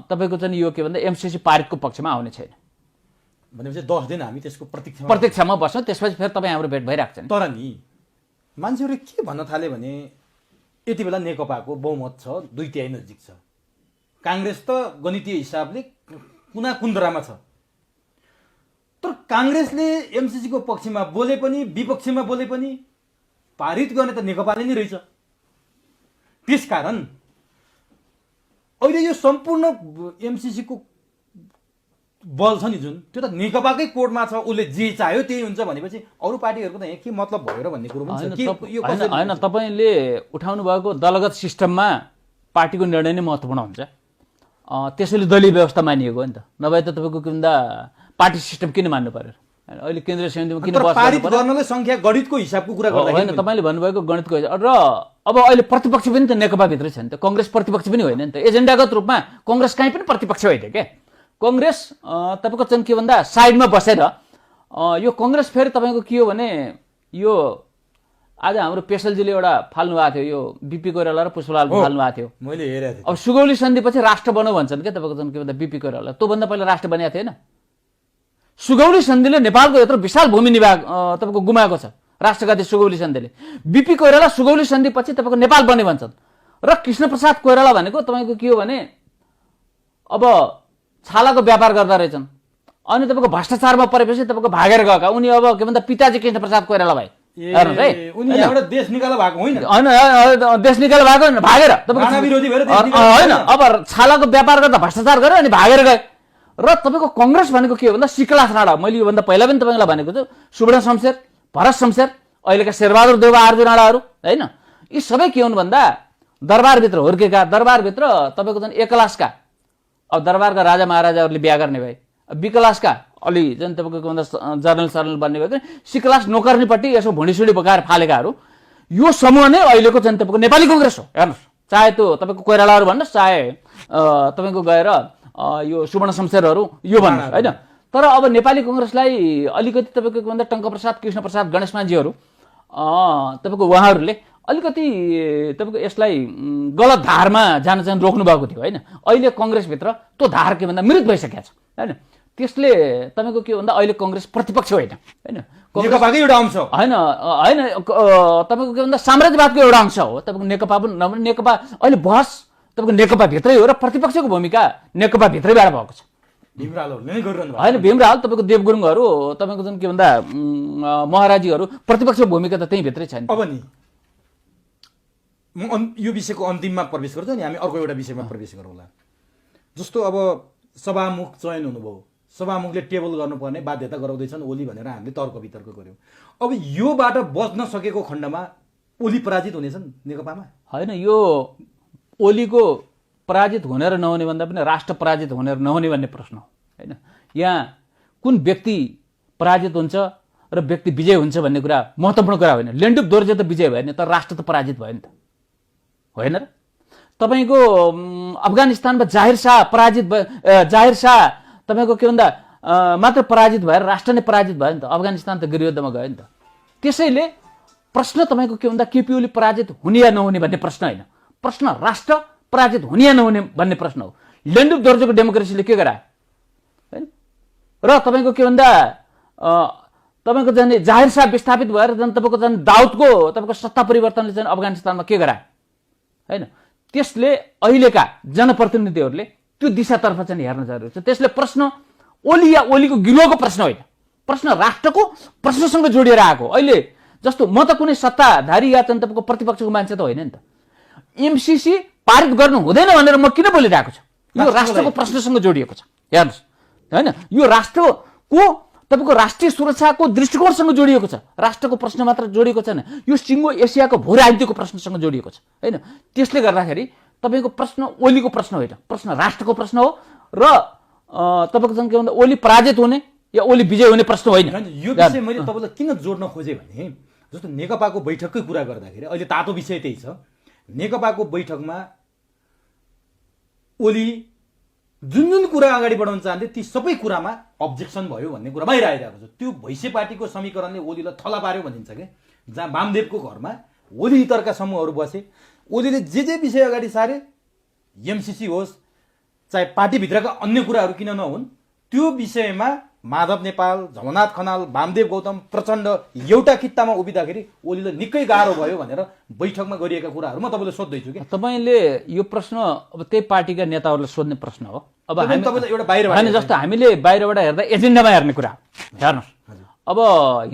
तपाईँको चाहिँ यो के भन्दा एमसीसी पारितको पक्षमा आउने छैन। भनेपछि 10 दिन हामी त्यसको प्रतीक्षामा बस्छौँ, त्यसपछि फेरि तपाईँ हाम्रो भेट भइरहेको छ। तर नि मान्छेहरूले के भन्न थाले भने यति बेला नेकपाको बहुमत छ, 2/3 नजिक छ। काङ्ग्रेस त गणितीय हिसाबले कुनाकुन्द्रामा छ। तर काङ्ग्रेसले एमसीसीको पक्षमा बोले पनि विपक्षमा बोले पनि पारित गर्ने त नेकपाले नै रहेछ। त्यसकारण अहिले यो सम्पूर्ण एमसीसीको बल छ नि जुन, त्यो त नेकपाकै कोर्टमा छ। उसले जे चाह्यो त्यही हुन्छ भनेपछि अरू पार्टीहरूको त यहाँ के मतलब भयो र भन्ने कुरो पनि छ। होइन, तपाईँले उठाउनु भएको दलगत सिस्टममा पार्टीको निर्णय नै महत्त्वपूर्ण हुन्छ, त्यसैले दलीय व्यवस्था मानिएको हो नि त। नभए त तपाईँको के भन्दा पार्टी सिस्टम किन मान्नु पर्यो? अहिले केन्द्रीय समितिमा किन पारित गर्नले संख्या गणितको हिसाबको कुरा गर्दा होइन, तपाईँले भन्नुभएको गणितको हिसाब। र अब अहिले प्रतिपक्ष पनि त नेकपाभित्रै छ नि त, कङ्ग्रेस प्रतिपक्ष पनि होइन नि त। एजेन्डागत रूपमा कङ्ग्रेस कहीँ पनि प्रतिपक्ष होइन क्या। कङ्ग्रेस तपाईँको चाहिँ के भन्दा साइडमा बसेर यो कङ्ग्रेस फेरि तपाईँको के हो भने यो आज हाम्रो पेशलजीले एउटा फाल्नु भएको थियो, यो बिपी कोइराला र पुष्पलाल फाल्नु भएको थियो। मैले हेरेको थिएँ। अब सुगौली सन्धिपछि राष्ट्र बनाऊ भन्छन् क्या तपाईँको चाहिँ के भन्दा बिपी कोइराला। त्योभन्दा पहिला राष्ट्र बनिएको थिएन। सुगौली सन्धिले नेपालको यत्रो विशाल भूमि तपाईँको गुमाएको छ राष्ट्रघाती सुगौली सन्धिले। बिपी कोइराला सुगौली सन्धिपछि तपाईँको नेपाल बन्ने भन्छन्। र कृष्णप्रसाद कोइराला भनेको तपाईँको के हो भने अब छालाको व्यापार गर्दा रहेछन्, अनि तपाईँको भ्रष्टाचारमा परेपछि तपाईँको भागेर गएका उनी अब के भन्दा पिताजी कृष्णप्रसाद कोइराला भाइ। उनी एउटा देश निकाला भएको होइन, देश निकाल भएको होइन, भागेर होइन। अब छालाको व्यापार गर्दा भ्रष्टाचार गरे अनि भागेर गए। र तपाईँको कङ्ग्रेस भनेको के हो भन्दा सिकलास राणा, मैले योभन्दा पहिला पनि तपाईँलाई भनेको छु, सुवर्ण शमशेर, भरत शमशेर, अहिलेका शेरबहादुर देउवा अर्जुन राणाहरू होइन, यी सबै के हुन् भन्दा दरबारभित्र हुर्केका, दरबारभित्र तपाईँको चाहिँ एकलासका, अब दरबारका राजा महाराजाहरूले बिहा गर्ने भए, विकलासका अलि जुन तपाईँको के भन्दा जर्नल सर्नल बन्ने भएको, सिकलास नोकर्नीपट्टि यसो भुँडीसुडी बोकाएर फालेकाहरू, यो समूह नै अहिलेको चाहिँ तपाईँको नेपाली कङ्ग्रेस हो। हेर्नुहोस्, चाहे त्यो तपाईँको कोइरालाहरू भन्नुहोस्, चाहे तपाईँको गएर यो सुवर्ण शमशेरहरू यो भन्नुहोस् होइन। तर अब नेपाली कङ्ग्रेसलाई अलिकति तपाईँको के भन्दा टङ्कप्रसाद, कृष्णप्रसाद, गणेशमाझीहरू तपाईँको उहाँहरूले अलिकति तपाईँको यसलाई गलत धारमा जान चाहिँ रोक्नु भएको थियो होइन। अहिले कङ्ग्रेसभित्र त्यो धार के भन्दा मृत भइसकेको छ होइन। त्यसले तपाईँको के भन्दा अहिले कङ्ग्रेस प्रतिपक्ष होइन होइन, नेकपाकै एउटा अंश होइन होइन, तपाईँको के भन्दा साम्राज्यवादको एउटा अंश हो। तपाईँको नेकपा पनि नभए नेकपा अहिले बहस तपाईँको नेकपाभित्रै हो र प्रतिपक्षको भूमिका नेकपाभित्रैबाट भएको छ। होइन, भीमरावल तपाईँको देवगुरुङहरू तपाईँको जुन के भन्दा महाराजीहरू प्रतिपक्षको भूमिका त त्यहीँ भित्रै छैन। अब नि म यो विषयको अन्तिममा प्रवेश गर्छु नि, हामी अर्को एउटा विषयमा प्रवेश गरौँला। जस्तो अब सभामुख चयन हुनुभयो, सभामुखले टेबल गर्नुपर्ने बाध्यता गराउँदैछन् ओली भनेर हामीले तर्क वितर्क गऱ्यौँ। अब योबाट बच्न सकेको खण्डमा ओली पराजित हुनेछन् नेकपामा? होइन, यो ओलीको पराजित हुने र नहुने भन्दा पनि राष्ट्र पराजित हुने र नहुने भन्ने प्रश्न हो होइन। यहाँ कुन व्यक्ति पराजित हुन्छ र व्यक्ति विजय हुन्छ भन्ने कुरा महत्त्वपूर्ण कुरा होइन। लेन्डुप दोर्जे त विजय भयो नि, तर राष्ट्र त पराजित भयो नि त होइन र। तपाईँको अफगानिस्तानमा जाहिर शाह पराजित भयो, जाहिर शाह तपाईँको के भन्दा मात्र पराजित भएर राष्ट्र नै पराजित भयो नि त। अफगानिस्तान त गृहयुद्धमा गयो नि त। त्यसैले प्रश्न तपाईँको के भन्दा केपी ओली पराजित हुने या नहुने भन्ने प्रश्न होइन, प्रश्न राष्ट्र पराजित हुने या नहुने भन्ने प्रश्न हो। लेन्डुप दोर्जेको डेमोक्रेसीले के गरायो होइन। र तपाईँको के भन्दा तपाईँको चाहिँ जाहिर शाह विस्थापित भएर चाहिँ तपाईँको चाहिँ दाउदको तपाईँको सत्ता परिवर्तनले चाहिँ अफगानिस्तानमा के गरायो होइन। त्यसले अहिलेका जनप्रतिनिधिहरूले त्यो दिशातर्फ चाहिँ हेर्न जरुरी छ। त्यसले प्रश्न ओली या ओलीको गिरोहको प्रश्न होइन, प्रश्न राष्ट्रको प्रश्नसँग जोडिएर आएको। अहिले जस्तो म त कुनै सत्ताधारी या चाहिँ तपाईँको प्रतिपक्षको मान्छे त होइन नि त। एमसीसी पारित गर्नु हुँदैन भनेर म किन बोलिरहेको छु? यो राष्ट्रको प्रश्नसँग जोडिएको छ हेर्नुहोस् होइन। यो राष्ट्रको तपाईँको राष्ट्रिय सुरक्षाको दृष्टिकोणसँग जोडिएको छ, राष्ट्रको प्रश्न मात्र जोडिएको छैन। यो सिङ्गो एसियाको भू राजनीतिको प्रश्नसँग जोडिएको छ होइन। त्यसले गर्दाखेरि तपाईँको प्रश्न ओलीको प्रश्न होइन, प्रश्न राष्ट्रको प्रश्न हो र तपाईँको चाहिँ के भन्दा ओली पराजित हुने या ओली विजय हुने प्रश्न होइन। यो विषय मैले तपाईँलाई किन जोड्न खोजेँ भने जस्तो नेकपाको बैठककै कुरा गर्दाखेरि अहिले तातो विषय त्यही छ। नेकपाको बैठकमा ओली जुन जुन कुरा अगाडि बढाउन चाहन्थे ती सबै कुरामा अब्जेक्सन भयो भन्ने कुरा बाहिर आइरहेको छ। त्यो भैँसे पार्टीको समीकरणले ओलीलाई थला पार्यो भनिन्छ कि, जहाँ वामदेवको घरमा ओली इतरका समूहहरू बसे, ओलीले जे विषय अगाडि सारे, एमसीसी होस् चाहे पार्टीभित्रका अन्य कुराहरू किन नहुन्, त्यो विषयमा माधव नेपाल, झलनाथ खनाल, वामदेव गौतम प्रचण्ड एउटा कित्तामा उभिँदाखेरि ओलीलाई निकै गाह्रो भयो भनेर बैठकमा गरिएका कुराहरू म तपाईँलाई सोध्दैछु कि तपाईँले यो प्रश्न अब त्यही पार्टीका नेताहरूलाई सोध्ने प्रश्न हो। अब तपाईँलाई एउटा बाहिरबाट जस्तो हामीले बाहिरबाट हेर्दा एजेन्डामा हेर्ने कुरा हेर्नुहोस्। अब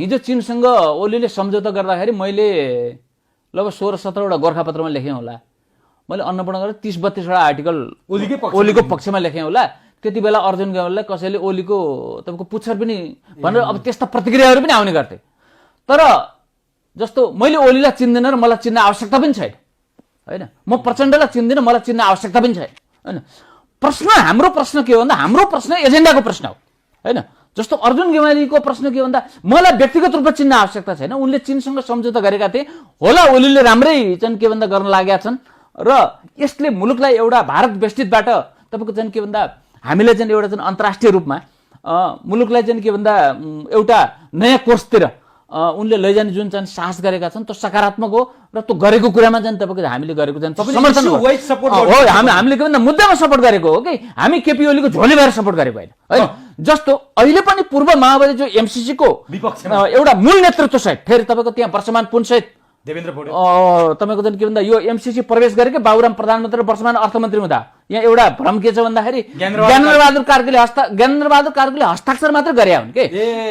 हिजो चीनसँग ओलीले सम्झौता गर्दाखेरि मैले लगभग 16-17वटा गोर्खापत्रमा लेखेँ होला। मैले अन्नपूर्ण गरेर 30-32वटा आर्टिकल ओलीको पक्षमा लेखेँ होला। त्यति बेला अर्जुन गेवालीलाई कसैले ओलीको तपाईँको पुच्छर पनि भनेर अब त्यस्ता प्रतिक्रियाहरू पनि आउने गर्थे। तर जस्तो मैले ओलीलाई चिन्दैन र मलाई चिन्न आवश्यकता पनि छैन होइन। म प्रचण्डलाई चिन्दिनँ, मलाई चिन्न आवश्यकता पनि छैन होइन। प्रश्न हाम्रो प्रश्न के हो भन्दा हाम्रो प्रश्न एजेन्डाको प्रश्न हो होइन। जस्तो अर्जुन गेवालीको प्रश्न के भन्दा मलाई व्यक्तिगत रूपमा चिन्न आवश्यकता छैन, उनले चीनसँग सम्झौता गरेका थिए होला, ओलीले राम्रै चाहिँ के भन्दा गर्न लागेका छन् र यसले मुलुकलाई एउटा भारत बेष्टितबाट तपाईँको चाहिँ के भन्दा हामीले चाहिँ एउटा चाहिँ अन्तर्राष्ट्रिय रूपमा मुलुकलाई चाहिँ के भन्दा एउटा नयाँ कोर्सतिर उनले लैजाने जुन चाहिँ साहस गरेका छन् त्यो सकारात्मक हो र त्यो गरेको कुरामा चाहिँ तपाईँको हामीले गरेको चाहिँ समर्थन हो। हामीले के भन्दा मुद्दामा सपोर्ट गरेको हो कि हामी केपी ओलीको झोले भएर सपोर्ट गरेको होइन होइन। जस्तो अहिले पनि पूर्व माओवादी जो एमसीसीको एउटा मूल नेतृत्व सहित फेरि तपाईँको त्यहाँ वर्षमान पुन सहित देवेन्द्र पौडेल तपाईँको चाहिँ के भन्दा यो एमसीसी प्रवेश गरेकै बाबुराम प्रधानमन्त्री वर्षमान अर्थमन्त्री हुँदा यहाँ एउटा भ्रम के छ भन्दाखेरि ज्ञानेन्द्रबहादुर कार्कीले हस्ताक्षर मात्र गरे हुन् के,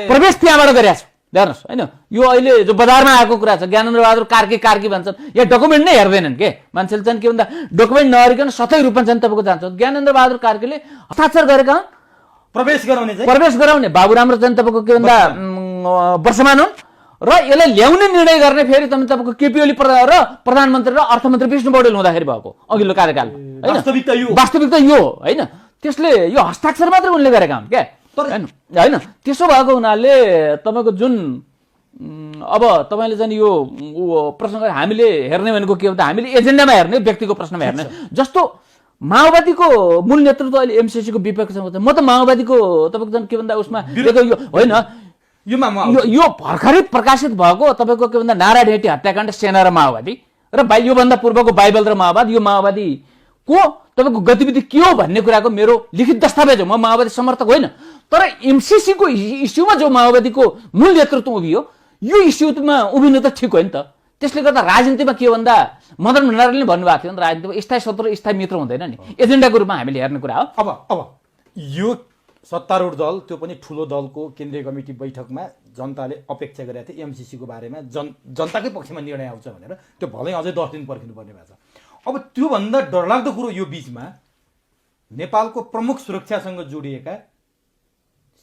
प्रवेश त्यहाँबाट गरेका छ हेर्नुहोस् होइन। यो अहिले जो बजारमा आएको कुरा छ ज्ञानेन्द्रबहादुर कार्की भन्छन्, यहाँ डकुमेन्ट नै हेर्दैनन् के मान्छेले चाहिँ के भन्दा डकुमेन्ट नहेरिकन सतै रूपमा चाहिँ तपाईँको जान्छ। ज्ञानेन्द्रबहादुर कार्कीले हस्ताक्षर गरेका प्रवेश गराउने बाबुराम र चाहिँ तपाईँको के भन्दा वर्षमान हुन् र यसलाई ल्याउने निर्णय गर्ने फेरि तपाईँको केपी ओली र प्रधानमन्त्री र अर्थमन्त्री विष्णु पौडेल हुँदाखेरि भएको अघिल्लो कार्यकाल वास्तविकता यो होइन। त्यसले यो हस्ताक्षर मात्र उनले गरेका हुन् क्या होइन। त्यसो भएको हुनाले तपाईँको जुन अब तपाईँले चाहिँ यो प्रश्न हामीले हेर्ने भनेको के भन्दा हामीले एजेन्डामा हेर्ने, व्यक्तिको प्रश्नमा हेर्ने। जस्तो माओवादीको मूल नेतृत्व अहिले एमसीसीको विपक्षमा छ, म त माओवादीको तपाईँको चाहिँ के भन्दा उसमा यो होइन। यो भर्खरै प्रकाशित भएको तपाईँको के भन्दा नारा ढेटी हत्याकाण्ड सेना र माओवादी र योभन्दा पूर्वको बाइबल र माओवाद, यो माओवादीको तपाईँको गतिविधि के हो भन्ने कुराको मेरो लिखित दस्तावेज हो। म माओवादी समर्थक होइन, तर एमसीसीको इस्युमा जो माओवादीको मूल नेतृत्व उभियो यो इस्युमा उभिनु त ठिक हो नि त। त्यसले गर्दा राजनीतिमा के भन्दा मदन भण्डारीले भन्नुभएको थियो नि, राजनीतिमा स्थायी शत्रु स्थायी मित्र हुँदैन नि, एजेन्डाको रूपमा हामीले हेर्ने कुरा हो। अब यो सत्तारूढ दल त्यो पनि ठुलो दलको केन्द्रीय कमिटी बैठकमा जनताले अपेक्षा गरेका थिए एमसीसीको बारेमा जनताकै पक्षमा निर्णय आउँछ भनेर, त्यो भलै अझै 10 दिन पर्खिनुपर्ने भएको छ। अब त्योभन्दा डरलाग्दो कुरो यो बीचमा नेपालको प्रमुख सुरक्षासँग जोडिएका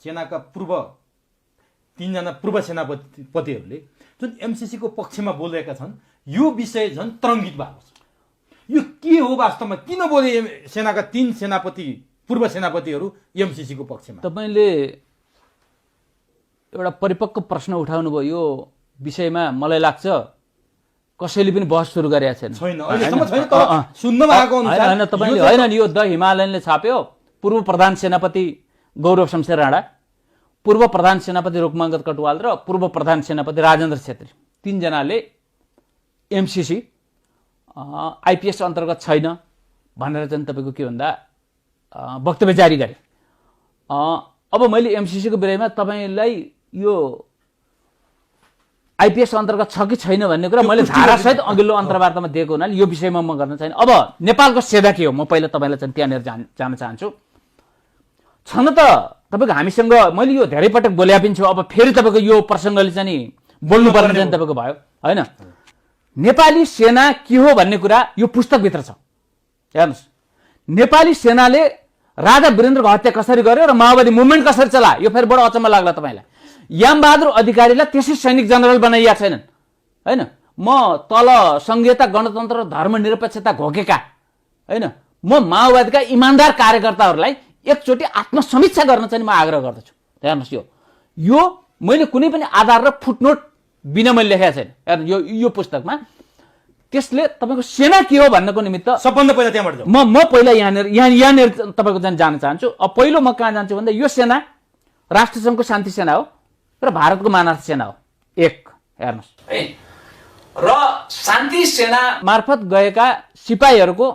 सेनाका 3जना पूर्व सेनापतिहरूले जुन एमसीसीको पक्षमा बोलेका छन् यो विषय झन् तरङ्गित भएको छ। यो के हो वास्तवमा, किन बोले सेनाका 3 पूर्व सेनापतिहरू एमसीसीको पक्षमा? तपाईँले एउटा परिपक्व प्रश्न उठाउनु भयो यो विषयमा। मलाई लाग्छ कसैले पनि बहस सुरु गरेका छैन। तपाईँले होइन नि, यो द हिमालयनले छाप्यो। पूर्व प्रधान सेनापति गौरव शमशेर राणा, पूर्व प्रधान सेनापति रूपमंगत कटुवाल र पूर्व प्रधान सेनापति राजेन्द्र छेत्री 3 जनाले एमसीसी आइपीएस अन्तर्गत छैन भनेर चाहिँ तपाईँको के भन्दा वक्तव्य जारी गरे। अब मैले एमसीसीको विषयमा तपाईँलाई यो आइपिएस अन्तर्गत छ कि छैन भन्ने कुरा मैले धारासहित अघिल्लो अन्तर्वार्तामा दिएको हुनाले यो विषयमा म गर्न छैन। अब नेपालको सेवा के हो म पहिला तपाईँलाई चाहिँ त्यहाँनिर जान चाहन्छु। छन त तपाईँको हामीसँग मैले यो धेरै पटक बोल्या पनि छु, अब फेरि तपाईँको यो प्रसङ्गले चाहिँ नि बोल्नुपर्ने चाहिँ तपाईँको भयो होइन। नेपाली सेना के हो भन्ने कुरा यो पुस्तकभित्र छ। हेर्नुहोस्, नेपाली सेनाले राजा वीरेन्द्रको हत्या कसरी गर्यो र माओवादी मुभमेन्ट कसरी चलायो, यो फेरि बडो अचम्म लाग्ला तपाईँलाई। यामबहादुर अधिकारीलाई त्यसै सैनिक जनरल बनाइया छैनन् होइन। म तल संघीयता, गणतन्त्र र धर्मनिरपेक्षता घोकेका होइन, म माओवादीका इमान्दार कार्यकर्ताहरूलाई एकचोटि आत्मसमीक्षा गर्न चाहिँ म आग्रह गर्दछु। हेर्नुहोस्, यो मैले कुनै पनि आधार र फुटनोट बिना मैले लेखेको छैन। हेर्नु यो पुस्तकमा त्यसले तपाईँको सेना के हो भन्नको निमित्त सबभन्दा पहिला त्यहाँबाट जाउँ। म पहिला यहाँनिर तपाईँको चाहिँ जान चाहन्छु। अब पहिलो म कहाँ जान्छु भन्दा यो सेना राष्ट्रसङ्घको शान्ति सेना हो र भारतको मानव सेना हो एक। हेर्नुहोस् है, र शान्ति सेना मार्फत गएका सिपाहीहरूको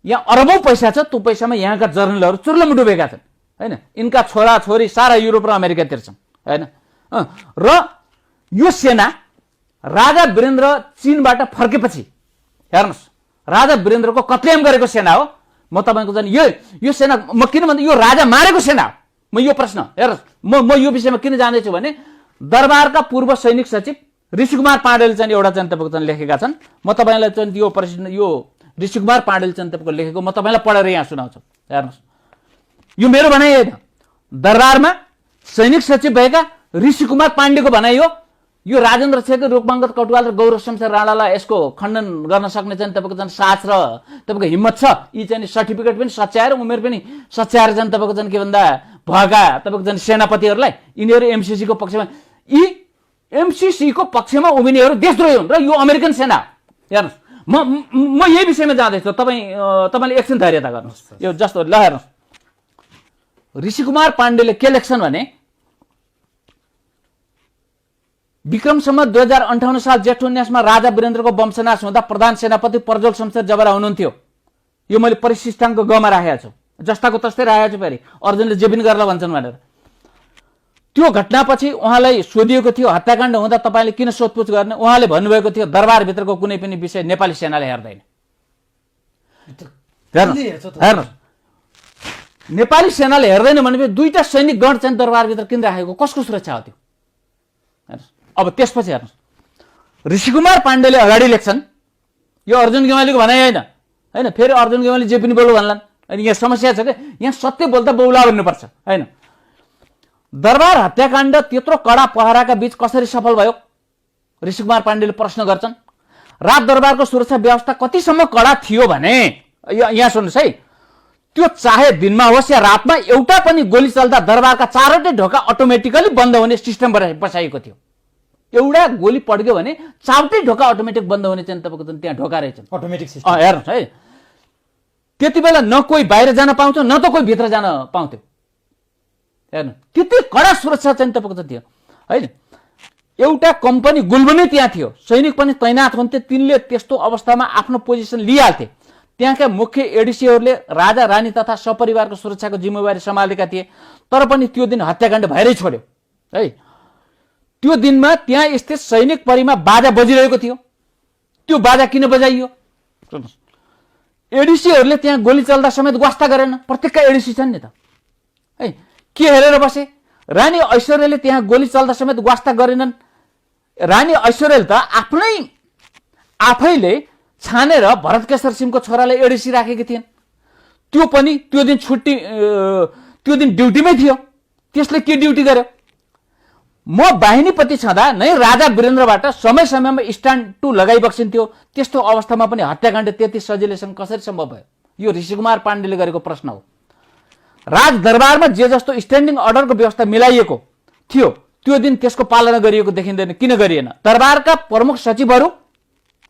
यहाँ अरबौं पैसा छ, त्यो पैसामा यहाँका जर्नलहरू चुर्लम डुबेका छन् होइन। यिनका छोरा छोरी सारा युरोप र अमेरिकातिर छन् होइन। र यो सेना राजा वीरेन्द्र चीनबाट फर्केपछि हेर्नुहोस्, राजा वीरेन्द्रको कत्लेआम गरेको सेना हो। म तपाईँको चाहिँ यो सेना म किन भन्दा यो राजा मारेको सेना हो। म यो प्रश्न हेर्नुहोस्, म यो विषयमा किन जानेछु भने दरबारका पूर्व सैनिक सचिव ऋषिकुमार पाण्डेले चाहिँ एउटा चाहिँ तपाईँको चाहिँ लेखेका छन्। म तपाईँलाई चाहिँ यो ऋषिकुमार पाण्डेले चाहिँ तपाईँको लेखेको म तपाईँलाई पढेर यहाँ सुनाउँछु। हेर्नुहोस्, यो मेरो भनाइ होइन, दरबारमा सैनिक सचिव भएका ऋषिकुमार पाण्डेको भनाइ हो। यो राजेन्द्र शेखर, रूपमंगत कटुवाल र गौरव शमशेर राणालाई यसको खण्डन गर्न सक्ने चाहिँ तपाईँको चाहिँ साहस र तपाईँको हिम्मत छ। यी चाहिँ सर्टिफिकेट पनि सच्याएर, उमेर पनि सच्याएर चाहिँ तपाईँको चाहिँ के भन्दा भएका तपाईँको चाहिँ सेनापतिहरूलाई यिनीहरू एमसिसीको पक्षमा, यी एमसिसीको पक्षमा उभिनेहरू देशद्रोही हुन् र यो अमेरिकन सेना। हेर्नुहोस्, म यही विषयमा जाँदैछु, तपाईँले एकछिन धैर्यता गर्नुहोस्। यो जस्तो ल हेर्नुहोस्, ऋषिकुमार पाण्डेले के लेख्छन् भने विक्रमसम्म 2058 साल जेठ 19 राजा वीरेन्द्रको वंशनाश हुँदा प्रधान सेनापति प्रज्वल शमशेर जबरा हुनुहुन्थ्यो। यो मैले परिशिष्टाङ्क गमा राखेको छु, जस्ताको तस्तै राखेको छु। फेरि अर्जुनले जे पनि गर्ला भन्छन् भनेर। त्यो घटनापछि उहाँलाई सोधिएको थियो हत्याकाण्ड हुँदा तपाईँले किन सोधपुछ गर्ने, उहाँले भन्नुभएको थियो दरबारभित्रको कुनै पनि विषय नेपाली सेनाले हेर्दैन। हेर्नुहोस्, नेपाली सेनाले हेर्दैन भनेपछि दुईटा सैनिक गण चाहिँ दरबारभित्र किन राखेको, कसको सुरक्षा हो त्यो? हेर्नुहोस्, अब त्यसपछि हेर्नुहोस्, ऋषिकुमार पाण्डेले अगाडि लेख्छन्, यो अर्जुन गेवालीको भनाइ होइन होइन। फेरि अर्जुन गेवाली जे पनि बोल्नु भन्लान्। अनि यहाँ समस्या छ कि यहाँ सत्य बोल्दा बौला भन्नुपर्छ होइन। दरबार हत्याकाण्ड त्यत्रो कडा पहराका बीच कसरी सफल भयो, ऋषिकुमार पाण्डेले प्रश्न गर्छन्। रात दरबारको सुरक्षा व्यवस्था कतिसम्म कडा थियो भने यहाँ सुन्नुहोस् है, त्यो चाहे दिनमा होस् या रातमा एउटा पनि गोली चल्दा दरबारका चारवटै ढोका अटोमेटिकली बन्द हुने सिस्टम बसाइएको थियो। एउटा गोली पड्क्यो भने चारवटै ढोका अटोमेटिक बन्द हुने चाहिँ तपाईँको त्यहाँ ढोका रहेछन्, अटोमेटिक सिस्टम। हेर्नुहोस् है, त्यति बेला न कोही बाहिर जान पाउँथ्यो न त कोही भित्र जान पाउँथ्यो। हेर्नु, त्यति कडा सुरक्षा चाहिँ तपाईँको थियो होइन। एउटा कम्पनी गुल्बनै त्यहाँ थियो, सैनिक पनि तैनात हुन्थे। तिनले त्यस्तो अवस्थामा आफ्नो पोजिसन लिइहाल्थे। त्यहाँका मुख्य एडिसीहरूले राजा रानी तथा सपरिवारको सुरक्षाको जिम्मेवारी सम्हालेका थिए। तर पनि त्यो दिन हत्याकाण्ड भएरै छोड्यो है। त्यो दिनमा त्यहाँ स्थित सैनिक परिमा बाजा बजिरहेको थियो। त्यो बाजा किन बजाइयो? एडिसीहरूले त्यहाँ गोली चल्दा समेत वास्ता गरेन। प्रत्येकका एडिसी छन् नि त है, के हेरेर बसे? रानी ऐश्वर्यले त्यहाँ गोली चल्दा समेत वास्ता गरेनन्। रानी ऐश्वर्यले त आफैले छानेर भरतकेशर सिंहको छोराले एडिसी राखेकी थिइन्। त्यो पनि त्यो दिन छुट्टी, त्यो दिन ड्युटीमै थियो। त्यसले के ड्युटी गर्यो? म बाहिनीपति छँदा नै राजा वीरेन्द्रबाट समय समयमा स्ट्यान्ड टू लगाइबक्सिन्थ्यो। त्यस्तो अवस्थामा पनि हत्याकाण्ड त्यति सजिलैसँग कसरी सम्भव भयो? यो ऋषिकुमार पाण्डेले गरेको प्रश्न हो। राज दरबारमा जे जस्तो स्ट्यान्डिङ अर्डरको व्यवस्था मिलाइएको थियो त्यो दिन त्यसको पालना गरिएको देखिँदैन। किन गरिएन? दरबारका प्रमुख सचिवहरू,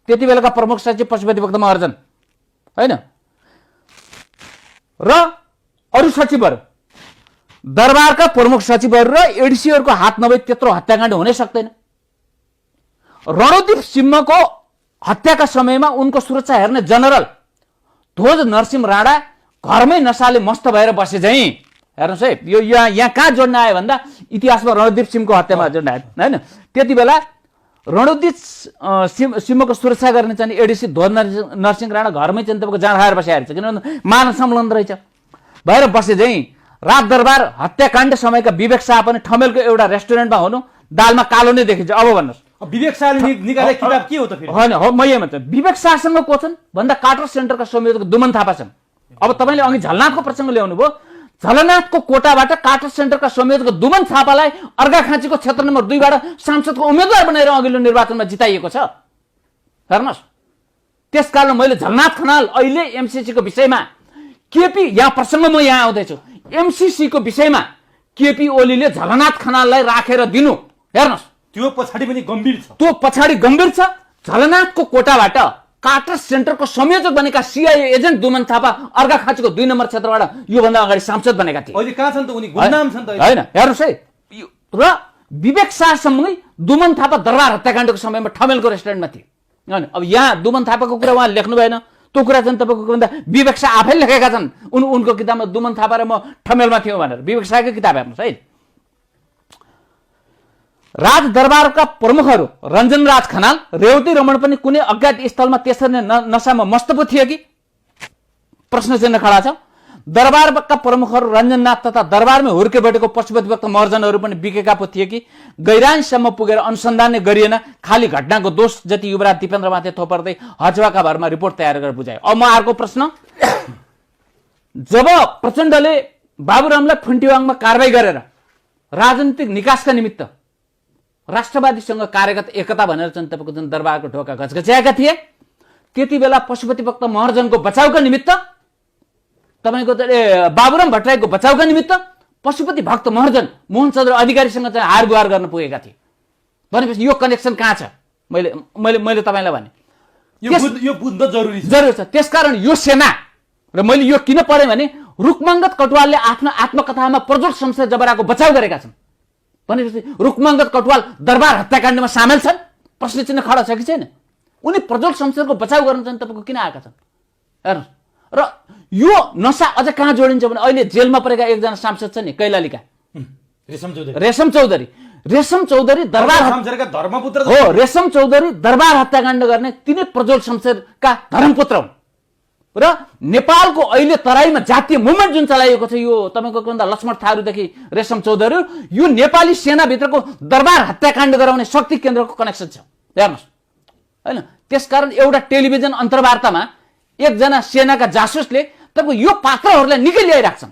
त्यति बेलाका प्रमुख सचिव पशुपति भक्त महर्जन होइन र अरू सचिवहरू, दरबारका प्रमुख सचिवहरू र एडिसीहरूको हात नभई त्यत्रो हत्याकाण्ड हुनै सक्दैन। रणदीप सिंहको हत्याका समयमा उनको सुरक्षा हेर्ने जनरल ध्वज नरसिंह राणा घरमै नसाले मस्त भएर बसे झैँ। हेर्नुहोस् है, यो यहाँ कहाँ जोड्न आयो भन्दा इतिहासमा रणदीप सिंहको हत्यामा जोड्न आयो होइन। त्यति बेला रणोदी सीमाको सुरक्षा गर्ने चाहिँ एडिसी ध्वज नरसिंह राणा घरमै चाहिँ तपाईँको जाँड खाएर बसिरहेको छ, किनभने मानव संलग्न रहेछ भएर बसे चाहिँ राजदरबार हत्याकाण्ड समयका विवेक शाह पनि ठमेलको एउटा रेस्टुरेन्टमा हुनु, दालमा कालो नै देखिन्छ। अब भन्नुहोस् विवेक शाहले निकालेको किताब के हो त फेरि? होइन हो, म यही भन्छ विवेक शाहसँग को छन् भन्दा कार्टर सेन्टरका संयोजक दुमन थापा छन्। अब तपाईँले अघि झलनाथको प्रसङ्ग ल्याउनु भयो, झलनाथको कोटाबाट कार्टर सेन्टरका संयोजक दुमन थापालाई अर्घाखाँचीको क्षेत्र नम्बर 2 बाट सांसदको उम्मेद्वार बनाएर अघिल्लो निर्वाचनमा जिताइएको छ। हेर्नुहोस्, त्यसकारण मैले झलनाथ खनाल अहिले एमसीसीको विषयमा केपी, यहाँ प्रसङ्ग म यहाँ आउँदैछु, एमसीसीको विषयमा केपी ओलीले झलनाथ खनाललाई राखेर दिनु, हेर्नुहोस् त्यो पछाडि पनि गम्भीर छ, त्यो पछाडि गम्भीर छ। झलनाथको कोटाबाट कार्टर सेन्टरको संयोजक बनेका सीआईए एजेन्ट दुमन थापा अर्घाखाँचीको 2 नम्बर क्षेत्रबाट योभन्दा अगाडि सांसद बनेका थिए। अहिले कहाँ छन् त उनी? गुमनाम छन् त होइन, हेर्नुहोस् है, र विवेक शाहसँगै दुमन थापा दरबार हत्याकाण्डको समयमा ठमेलको रेस्टुरेन्टमा थिए। होइन, अब यहाँ दुमन थापाको कुरा उहाँ लेख्नु भएन, त्यो कुरा चाहिँ तपाईँको भन्दा विवेक शाह आफैले लेखेका छन् उनको किताबमा, दुमन थापा र म ठमेलमा थियौँ भनेर। विवेक शाहकै किताब हेर्नुहोस् है। राजदरबारका प्रमुखहरू रञ्जन राज खनाल, रेवती रमण पनि कुनै अज्ञात स्थलमा त्यसरी नै नसामा मस्त पो थिए कि? प्रश्न चिन्ह खडा छ। दरबारका प्रमुखहरू रञ्जननाथ तथा दरबारमै हुर्के बढेको पशुपतिभक्त महर्जनहरू पनि बिकेका पो थिए कि? गैरानसम्म पुगेर अनुसन्धान नै गरिएन, खाली घटनाको दोष जति युवराज दिपेन्द्रमाथि थोपर्दै हचुवाका भरमा रिपोर्ट तयार गरेर बुझायो। अब म अर्को प्रश्न, जब प्रचण्डले बाबुरामलाई फुन्टिवाङमा कारबाही गरेर राजनीतिक निकासका निमित्त राष्ट्रवादीसँग कार्यगत एकता भनेर चाहिँ तपाईँको जुन दरबारको ढोका घचघच्याएका थिए, त्यति बेला पशुपतिभक्त महर्जनको बचाउका निमित्त, तपाईँको बाबुराम भट्टराईको बचाउका निमित्त पशुपति भक्त महर्जन मोहनचन्द्र अधिकारीसँग चाहिँ हार गुहार गर्न पुगेका थिए। भनेपछि यो कनेक्सन कहाँ छ? मैले तपाईँलाई भने यो बुझ्न जरुरी छ। त्यसकारण यो सेना, र मैले यो किन पढेँ भने रुक्माङ्गद कटुवालले आफ्नो आत्मकथामा प्रज्वल शमशेर जबराको बचाउ गरेका छन्। भनेपछि रुक्माङ्गद कटुवाल दरबार हत्याकाण्डमा सामेल छन्? प्रश्न चिन्ह खडा छ कि छैन? उनी प्रज्वल शमशेरको बचाउ गर्न चाहिँ तपाईँको किन आएका छन्? हेर्नुहोस्, र यो नसा अझ कहाँ जोडिन्छ भने अहिले जेलमा परेका एकजना सांसद छ नि कैलालीका, रेशम चौधरी दरबार धर्मपुत्र हो। रेशम चौधरी दरबार हत्याकाण्ड गर्ने तिनै प्रज्वल शमशेरका धर्मपुत्र हुन्। र नेपालको अहिले तराईमा जातीय मुभमेन्ट जुन चलाइएको छ, यो तपाईँको भन्दा लक्ष्मण थारूदेखि रेशम चौधरी, यो नेपाली सेनाभित्रको दरबार हत्याकाण्ड गराउने शक्ति केन्द्रको कनेक्सन छ। हेर्नुहोस्, होइन, त्यसकारण एउटा टेलिभिजन अन्तर्वार्तामा एकजना सेनाका जासुसले तपाईँको यो पात्रहरूलाई निकै ल्याइरहेको छन्।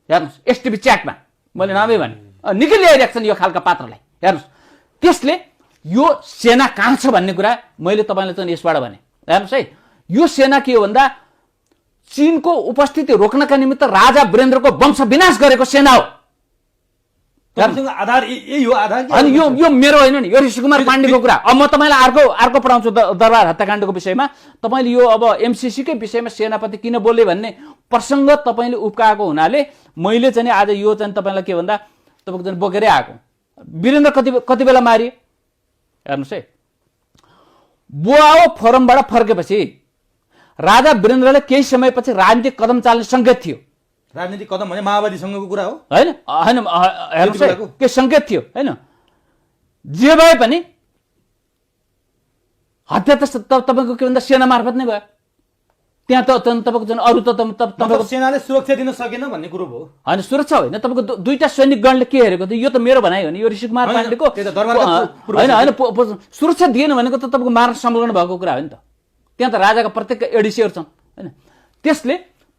हेर्नुहोस्, एसटिभी च्याटमा मैले नामै भने निकै ल्याइरहेको छन् यो खालका पात्रलाई। हेर्नुहोस्, त्यसले यो सेना कहाँ छ भन्ने कुरा मैले तपाईँलाई चाहिँ यसबाट भने। हेर्नुहोस् है, यो सेना के हो भन्दा चीनको उपस्थिति रोक्नका निमित्त राजा वीरेन्द्रको वंश विनाश गरेको सेना हो। आधार यही हो आधार। अनि यो मेरो होइन नि, यो ऋषिकुमार पाण्डेको कुरा। अब म तपाईँलाई अर्को पढाउँछु दरबार हत्याकाण्डको विषयमा। तपाईँले यो अब एमसीसीकै विषयमा सेनापति किन बोले भन्ने प्रसङ्ग तपाईँले उब्काएको हुनाले मैले चाहिँ आज यो चाहिँ तपाईँलाई के भन्दा तपाईँको चाहिँ बोकेरै आएको। वीरेन्द्र कति बेला मारिए? हेर्नुहोस् है, बोआओ फोरमबाट फर्केपछि राजा वीरेन्द्रले केही समयपछि राजनीतिक कदम चाल्ने सङ्केत थियो। राजनीतिक कदम भने माओवादीसँगको कुरा हो होइन? हेर्नुहोस् है, के सङ्केत थियो होइन? जे भए पनि हत्या त तपाईँको के भन्दा सेना मार्फत नै भयो। त्यहाँ त तपाईँको चाहिँ अरू त तपाईँको सेनाले सुरक्षा दिन सकेन भन्ने कुरो भयो। होइन, सुरक्षा होइन, तपाईँको दुईटा सैनिक गणले के हेरेको थियो? यो त मेरो भनाइ हो नि, यो ऋषिकुमार पाण्डेको होइन। सुरक्षा दिएन भनेको त तपाईँको मार्न संलग्न भएको कुरा हो नि त। त्यहाँ त राजाका प्रत्येक एडिसीहरू छन् होइन? त्यसले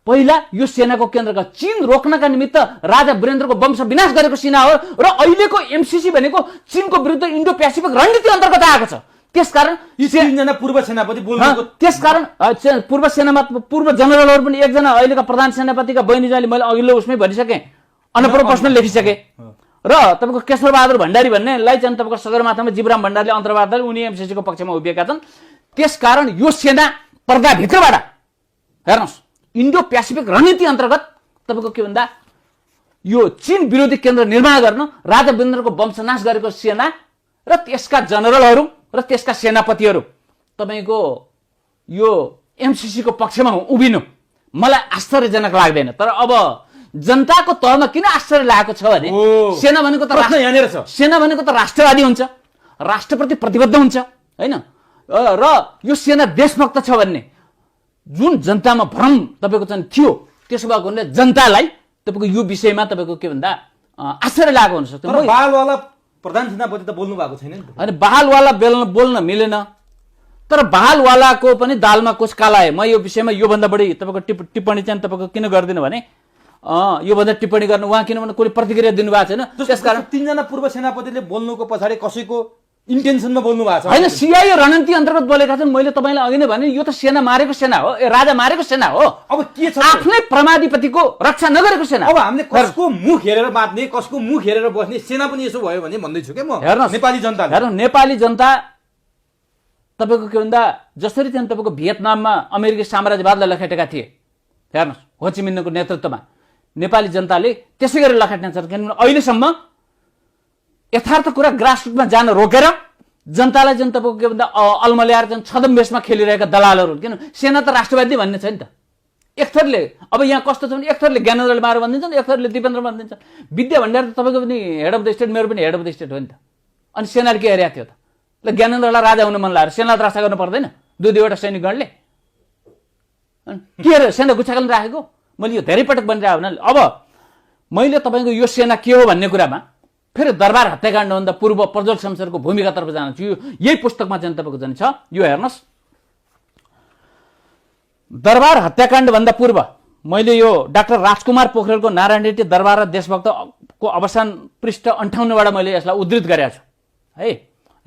पहिला यो सेनाको केन्द्रका चीन रोक्नका निमित्त राजा वीरेन्द्रको वंश विनाश गरेको सेना हो। र अहिलेको एमसीसी भनेको चीनको विरुद्ध इन्डो पेसिफिक रणनीति अन्तर्गत आएको छ। त्यसकारण यी तीनजना पूर्व सेनापति बोल्नुको, त्यसकारण पूर्व सेनामा पूर्व जनरलहरू पनि, एकजना अहिलेका प्रधान सेनापतिका बहिनीजाले मैले अघिल्लो उसमै भनिसकेँ, अनपढ प्रश्न लेखिसकेँ। र तपाईँको केशरबहादुर भण्डारी भन्नेलाई चाहिँ तपाईँको सगरमाथामा जीवराम भण्डारीले अन्तर्वार्ताले उनी एमसीसीको पक्षमा उभिएका छन्। त्यसकारण यो सेना पर्दाभित्रबाट हेर्नुहोस् इन्डो पेसिफिक रणनीति अन्तर्गत तपाईँको के भन्दा यो चीन विरोधी केन्द्र निर्माण गर्न राजा वीरेन्द्रको वंशनाश गरेको सेना र त्यसका जनरलहरू र त्यसका सेनापतिहरू तपाईँको यो एमसीसीको पक्षमा उभिनु मलाई आश्चर्यजनक लाग्दैन। तर अब जनताको तहमा किन आश्चर्य लागेको छ भने सेना भनेको त राष्ट्रवादी हुन्छ। राष्ट्रप्रति प्रतिबद्ध हुन्छ हैन र यो सेना देशभक्त छ भन्ने जुन जनतामा भ्रम तपाईको चाहिँ थियो त्यसो भएको हुनाले जनतालाई तपाईको यो विषयमा तपाईको के भन्दा आश्चर्य लागेको हुन सक्छ। तर बालवाला प्रधान सेनापति त बोल्नु भएको छैन नि त। अनि बहालवाला बोल्न मिलेन तर बहालवालाको पनि दालमा कुछ काला है। म यो विषयमा योभन्दा बढी तपाईको टिप्पणी चाहिँ तपाईको किन गर्दिनु भने योभन्दा टिप्पणी गर्नु उहाँ किनभने कुनै प्रतिक्रिया दिनुभएको छैन त्यसकारण तीनजना पूर्व सेनापतिले बोल्नुको पछाडि कसैको इन्टेन्सनमा बोल्नु भएको छ हैन। सिआइए रणनीति अन्तर्गत बोलेका छन्। मैले तपाईलाई अघि नै भने यो त सेना मारेको सेना हो, राजा मारेको सेना हो। अब के छ आफ्नै प्रमाधिपतिको रक्षा नगरेको सेना। अब हामीले कसको मुख हेरेर बाँच्ने कसको मुख हेरेर बस्ने सेना पनि यसो भयो भने भन्दैछु के म। हेर्नुहोस् नेपाली जनता हेर्नु नेपाली जनता तपाईको के भन्दा जसरी चाहिँ तपाईको भियतनाममा अमेरिकी साम्राज्यवादलाई लखेटेका थिए हेर्नुहोस् होचिमिन्हको नेतृत्वमा नेपाली जनताले त्यसै गरी लखेट्ने छन्। किनभने अहिलेसम्म यथार्थ कुरा ग्रासरुटमा जान रोकेर जनतालाई चाहिँ तपाईको के भन्दा अल्मल्याएर चाहिँ छदमवेशमा खेलिरहेका दलालहरू किन सेना त राष्ट्रवादी भन्ने छ नि त। एक थरले अब यहाँ कस्तो छ भने एक थरले ज्ञानेन्द्रले मार भनिदिन्छन् एक थरले दिपेन्द्र भनिदिन्छन्। विद्या भण्डार त तपाईँको पनि हेड अफ द स्टेट मेरो पनि हेड अफ द स्टेट हो नि त। अनि सेनाले के हेरेको थियो त ल ज्ञानेन्द्रलाई राजा हुन मन लागेर सेनालाई रक्षा गर्नु पर्दैन दुईवटा सैनिकगणले के अरे सेना गुच्छाकाल राखेको। मैले यो धेरै पटक भनिरहेको हुनाले अब मैले तपाईँको यो सेना के हो भन्ने कुरामा फेरि दरबार हत्याकाण्डभन्दा पूर्व प्रज्वल शमशेरको भूमिकातर्फ जान्छु। यो यही पुस्तकमा चाहिँ तपाईँको चाहिँ छ यो हेर्नुहोस्। दरबार हत्याकाण्डभन्दा पूर्व मैले यो डाक्टर राजकुमार पोखरेलको नारायण रेड्डी दरबार र देशभक्तको अवसान पृष्ठ 58बाट मैले यसलाई उद्धृत गरेको छु है।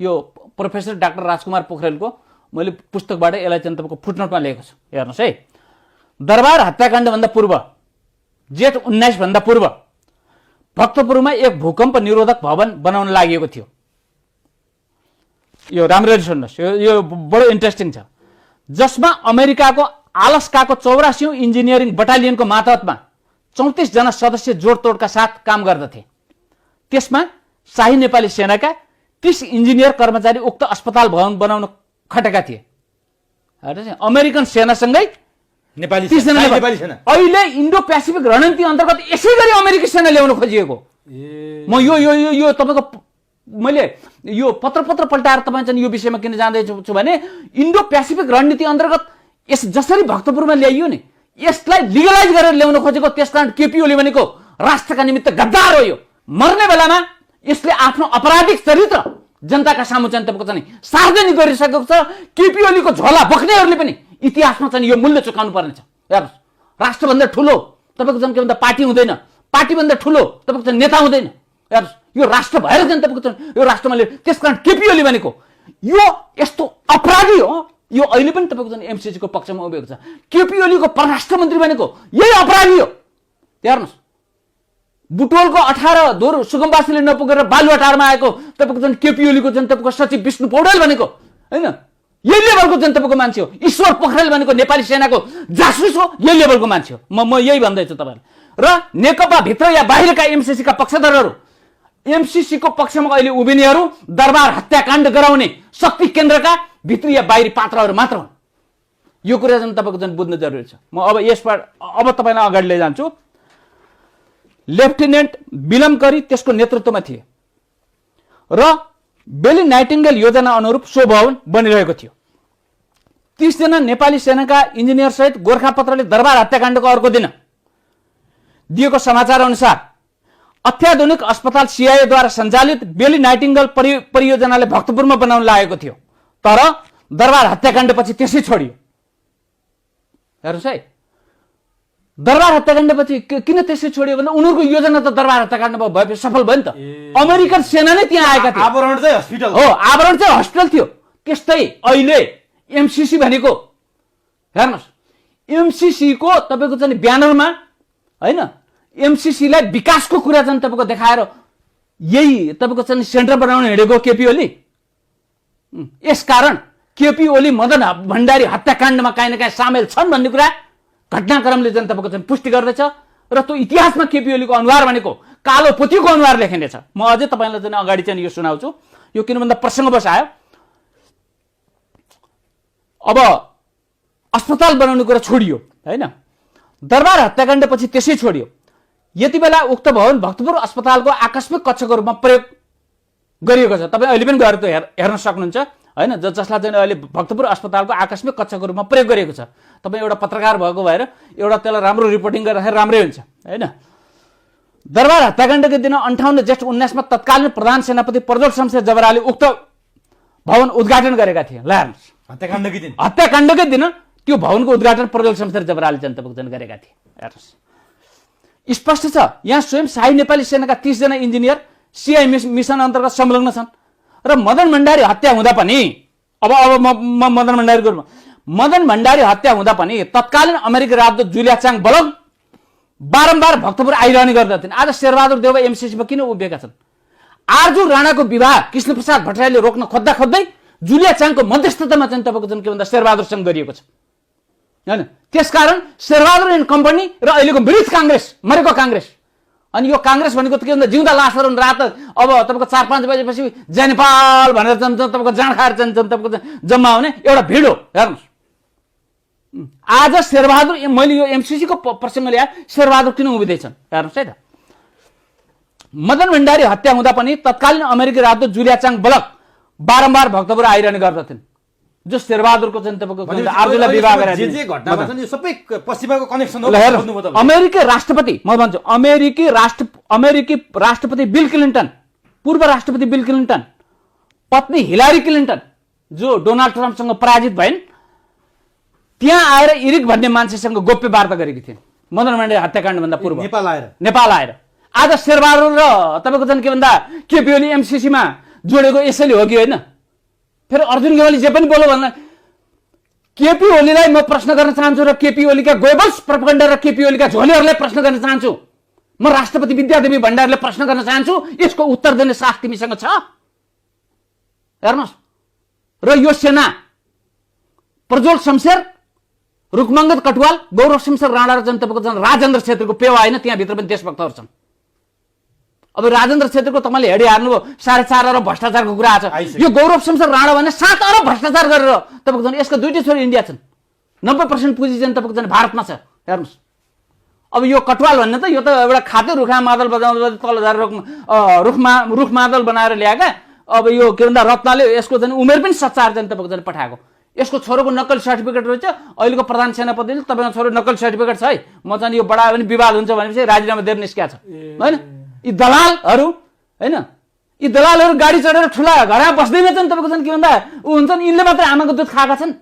यो प्रोफेसर डाक्टर राजकुमार पोखरेलको मैले पुस्तकबाट यसलाई चाहिँ तपाईँको फुटनोटमा लेखेको छु हेर्नुहोस् है। दरबार हत्याकाण्डभन्दा पूर्व जेठ 19 भन्दा पूर्व भक्तपुरमा एक भूकम्प निरोधक भवन बनाउन लागि थियो। यो राम्ररी सुन्नुहोस् यो बडो इन्ट्रेस्टिङ छ। जसमा अमेरिकाको आलास्काको 84औं इन्जिनियरिङ बटालियनको मातहतमा 34 जना सदस्य जोडतोडका साथ काम गर्दथे। त्यसमा शाही नेपाली सेनाका 30 इन्जिनियर कर्मचारी उक्त अस्पताल भवन बनाउन खटेका थिए। अमेरिकन सेनासँगै नेपाली सेना अहिले इन्डो पेसिफिक रणनीति अन्तर्गत यसै गरी अमेरिकी सेना ल्याउन खोजिएको। म यो तपाईको मैले यो पत्र पल्टाएर तपाईँ चाहिँ यो विषयमा किन जान्दैछु भने इन्डो पेसिफिक रणनीति अन्तर्गत यस जसरी भक्तपुरमा ल्याइयो नि यसलाई लिगलाइज गरेर ल्याउन खोजेको। त्यसकारण केपी ओली भनेको राष्ट्रका निमित्त गद्दार हो। यो मर्ने बेलामा यसले आफ्नो आपराधिक चरित्र जनताका सामु चाहिँ तपाईको चाहिँ सार्वजनिक गरिसकेको छ। केपी ओलीको झोला बोक्नेहरूले पनि इतिहासमा चाहिँ यो मूल्य चुकाउनु पर्नेछ। हेर्नुहोस् राष्ट्रभन्दा ठुलो तपाईको चाहिँ के भन्दा पार्टी हुँदैन, पार्टीभन्दा ठुलो तपाईको चाहिँ नेता हुँदैन। हेर्नुहोस् यो राष्ट्र भएर चाहिँ तपाईको चाहिँ यो राष्ट्रमा त्यसकारण केपी ओली भनेको यो यस्तो अपराधी हो। यो अहिले पनि तपाईको चाहिँ एमसीसी को पक्षमा उभिएको छ। केपी ओलीको परराष्ट्र मन्त्री भनेको यही अपराधी हो। हेर्नुहोस् बुटोलको 18 दोर सुगमवासीले नपुगेर बालुवाटारमा आएको तपाईको चाहिँ केपी ओलीको चाहिँ तपाईको सचिव विष्णु पौडेल भनेको हैन यही लेभलको चाहिँ तपाईको मान्छे हो। ईश्वर पोखरेल भनेको नेपाली सेनाको जासुस हो। यही लेभलको मान्छे हो। म यही भन्दैछु तपाईलाई। र नेकपा भित्र या बाहिरका एमसीसी का पक्षधरहरू एमसीसी को पक्षमा अहिले उभिनेहरू दरबार हत्याकाण्ड गराउने शक्ति केन्द्रका भित्री या बाहिरी पात्रहरू मात्र हुन्। यो कुरा चाहिँ तपाईको चाहिँ बुझ्न जरुरी छ। म अब यसबाट अब तपाईलाई अगाडि लैजान्छु। लेफ्टिनेन्ट विलमकरी त्यसको नेतृत्वमा थिए र बेली नाइटिङ्गेल योजना अनुरूप सो भवन बनिरहेको थियो। 30 जना नेपाली सेनाका इन्जिनियर सहित गोरखापत्रले दरबार हत्याकाण्डको अर्को दिन दिएको समाचार अनुसार अत्याधुनिक अस्पताल सीआईए द्वारा सञ्चालित बेली नाइटिङ्गेल परियोजनाले भक्तपुरमा बनाउन लागेको थियो। तर दरबार हत्याकाण्डपछि त्यसै छोडियो। हेर्नुहोस् है दरबार हत्याकाण्डपछि किन त्यसै छोडियो भन्दा उनीहरूको योजना त दरबार हत्याकाण्डमा भए सफल भयो नि त। अमेरिकन सेना नै त्यहाँ आएका थिए। आवरण चाहिँ हस्पिटल हो, आवरण चाहिँ हस्पिटल थियो। त्यस्तै अहिले एमसीसी भनेको हेर्नुहोस् एमसीसी को तपाईको चाहिँ ब्यानरमा हैन एमसीसी लाई विकासको कुरा चाहिँ तपाईको देखाएर यही तपाईको चाहिँ सेन्टर बनाउन हिँडेको केपी ओली। यसकारण केपी ओली मदन भण्डारी हत्याकाण्डमा काहीँ न काहीँ सामेल छन् भन्ने कुरा घटनाक्रमले चाहिँ तपाईको चाहिँ पुष्टि गर्दैछ। र त्यो इतिहासमा केपी ओलीको अनुहार भनेको कालो पोथीको अनुहार लेखिनेछ। म अझै तपाईलाई चाहिँ अगाडि चाहिँ यो सुनाउँछु। यो किन भन्दा प्रसङ्गवश आयो। अब अस्पताल बनाउने कुरा छोडियो हैन दरबार हत्याकाण्डपछि त्यसै छोडियो। यति बेला उक्त भवन भक्तपुर अस्पतालको आकस्मिक कक्षको रूपमा प्रयोग गरिएको छ। तपाईँ अहिले पनि गएर त्यो हेर्न सक्नुहुन्छ होइन, जसलाई चाहिँ अहिले भक्तपुर अस्पतालको आकस्मिक कक्षाको रूपमा प्रयोग गरिएको छ। तपाईँ एउटा पत्रकार भएको भएर एउटा त्यसलाई राम्रो रिपोर्टिङ गरेर राम्रै हुन्छ होइन। दरबार हत्याकाण्डको दिन 58 जेठ 19 तत्कालीन प्रधान सेनापति प्रज्वल शमशेर जबराले उक्त भवन उद्घाटन गरेका थिए। ल हेर्नुहोस्, हत्याकाण्डकै दिन त्यो भवनको उद्घाटन प्रज्वल शमशेर जबराले जनतापक्ष गरेका थिए। हेर्नुहोस्, स्पष्ट छ यहाँ स्वयं शाही नेपाली सेनाका 30 जना इन्जिनियर सिआई मिसन अन्तर्गत संलग्न छन् र मदन भण्डारी हत्या हुँदा पनि अब म मदन भण्डारीको रूपमा मदन भण्डारी हत्या हुँदा पनि तत्कालीन अमेरिकी राजदूत जुलिया चाङ बलग बारम्बार भक्तपुर आइरहने गर्दथिन्। आज शेरबहादुर देउवा एमसीसीमा किन उभिएका छन्? आरजु राणाको विवाह कृष्णप्रसाद भट्टराईले रोक्न खोज्दै जुलिया चाङको मध्यस्थतामा चाहिँ तपाईँको जुन के भन्दा शेरबहादुरसँग गरिएको छ होइन। त्यसकारण शेरबहादुर एन्ड कम्पनी र अहिलेको मृत काङ्ग्रेस, मरेको काङ्ग्रेस, अनि यो काङ्ग्रेस भनेको त के भन्दा जिउँदा लासहरू रात अब तपाईँको 4-5 बजेपछि जय नेपाल भनेर तपाईँको जाँड खाएर तपाईँको जम्मा हुने एउटा भिड हो। हेर्नुहोस्, आज शेरबहादुर, मैले यो एमसीसीको प्रसङ्ग ल्याए, शेरबहादुर किन उभिँदैछन् हेर्नुहोस् है त। मदन भण्डारी हत्या हुँदा पनि तत्कालीन अमेरिकी राजदूत जुलिया चाङ बलग बारम्बार भक्तपुर आइरहने गर्दथिन्, जो शेरबहादुरको चाहिँ तपाईँको आर्जुलाई विवाह गरेर जे घटनामा छन् यो सबै पश्चिमाको कनेक्सन हो। अमेरिकी राष्ट्रपति, म भन्छु अमेरिकी राष्ट्रपति बिल क्लिन्टन, पूर्व राष्ट्रपति बिल क्लिन्टन, पत्नी हिलारी क्लिन्टन जो डोनाल्ड ट्रम्पसँग पराजित भइन्, त्यहाँ आएर इरिक भन्ने मान्छेसँग गोप्य वार्ता गरेकी थिइन् मदन भण्डारी हत्याकाण्डभन्दा पूर्व नेपाल आएर। आज शेरबहादुर र तपाईँको चाहिँ के भन्दा केपी ओली एमसीसीमा जोडेको यसैले हो कि होइन? फेरि अर्जुन गेवाली जे पनि बोल्यो भन्दा केपी ओलीलाई म प्रश्न गर्न चाहन्छु र केपी ओलीका गोबल्स प्रोपगेन्डा र केपी ओलीका झोलीहरूलाई प्रश्न गर्न चाहन्छु। म राष्ट्रपति विद्यादेवी भण्डारीले प्रश्न गर्न चाहन्छु, यसको उत्तर दिने साहस तिमीसँग छ? हेर्नुहोस्, र यो सेना प्रज्वल शमशेर, रुखमङ्गत कटुवाल, गौरव शमशेर राणा र तपाईँको राजेन्द्र छेत्रीको पेवा होइन, त्यहाँभित्र पनि देशभक्तहरू छन्। अब राजेन्द्र छेत्रीको तपाईँले हेडी हार्नुभयो 4.5 अरब भ्रष्टाचारको कुरा आछ। यो गौरव शमशेर राणा भने 7 अरब भ्रष्टाचार गरेर तपाईँको यसका दुईटै छोरी इन्डिया छन्, 90% पुँजी चाहिँ तपाईँको भारतमा छ। हेर्नुहोस्, अब यो कटवाल भन्ने त यो त एउटा खाते रुखा मादल बजाउँदा तल झार रुख मादल बनाएर ल्याएका। अब यो के भन्दा रत्नले यसको चाहिँ उमेर पनि 7 चाहिँ तपाईँको चाहिँ पठाएको। यसको छोरोको नक्कल सर्टिफिकेट रहेछ। अहिलेको प्रधान सेनापतिले तपाईँको छोरो नक्कल सर्टिफिकेट छ है, म चाहिँ यो बढायो भने विवाद हुन्छ भनेपछि राजीनामा दिएर निस्किया छ होइन। यी दलालहरू होइन, यी दलालहरू गाडी चढेर ठुला घरमा बस्दैन छन्, तपाईँको चाहिँ के भन्दा ऊ हुन्छन्, यिनले मात्र आमाको दुध खाएका छन्।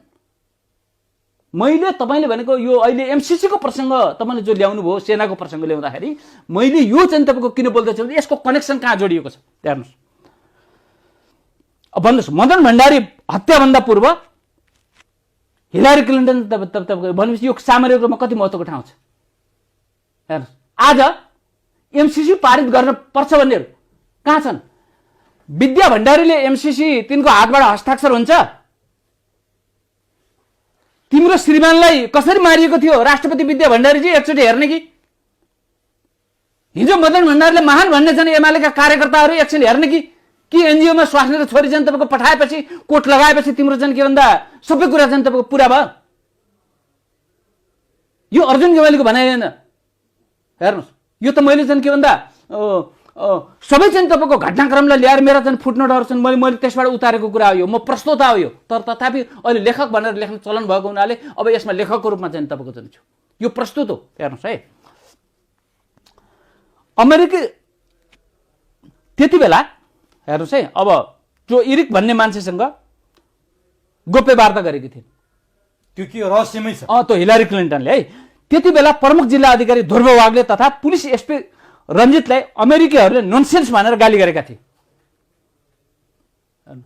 मैले तपाईँले भनेको यो अहिले एमसीसीको प्रसङ्ग तपाईँले जो ल्याउनु भयो, सेनाको प्रसङ्ग ल्याउँदाखेरि मैले यो चाहिँ तपाईँको किन बोल्दैछु भने यसको कनेक्सन कहाँ जोडिएको छ हेर्नुहोस्। अब भन्नुहोस्, मदन भण्डारी हत्याभन्दा पूर्व हिलारी क्लिन्टन भनेपछि यो सामरिक रूपमा कति महत्त्वको ठाउँ छ हेर्नुहोस्। आज एमसीसी पारित गर्न पर्छ भन्नेहरू कहाँ छन्? विद्या भण्डारीले एमसीसी तिनको हातबाट हस्ताक्षर हुन्छ? तिम्रो श्रीमानलाई कसरी मारिएको थियो राष्ट्रपति विद्या भण्डारीजी एकचोटि हेर्ने कि? हिजो मदन भण्डारीले महान भन्ने छन् एमालेका कार्यकर्ताहरू एकछिन हेर्ने कि एनजिओमा स्वास्नी र छोरी चाहिँ तपाईँको पठाएपछि कोट लगाएपछि तिम्रो चाहिँ के भन्दा सबै कुरा चाहिँ तपाईँको पुरा भयो? यो अर्जुन गेवालीको भनाइ होइन हेर्नुहोस्। यो त मैले चाहिँ के भन्दा सबै चाहिँ तपाईँको घटनाक्रमलाई ल्याएर मेरा चाहिँ फुटनोटहरू छन्, मैले त्यसबाट उतारेको कुरा हो यो, म प्रस्तोता हो यो। तर तथापि अहिले लेखक भनेर लेख्न चलन भएको हुनाले अब यसमा लेखकको रूपमा चाहिँ तपाईँको चाहिँ छु, यो प्रस्तुत हो हेर्नुहोस् है। अमेरिकी त्यति बेला हेर्नुहोस् है, अब जो इरिक भन्ने मान्छेसँग गोप्य वार्ता गरेकी थिइन्, त्यो के रहस्यमै छ त्यो हिलारी क्लिन्टनले है। त्यति बेला प्रमुख जिल्ला अधिकारी ध्रुव वाग्ले तथा पुलिस एसपी रञ्जितलाई अमेरिकीहरूले नोनसेन्स भनेर गाली गरेका थिए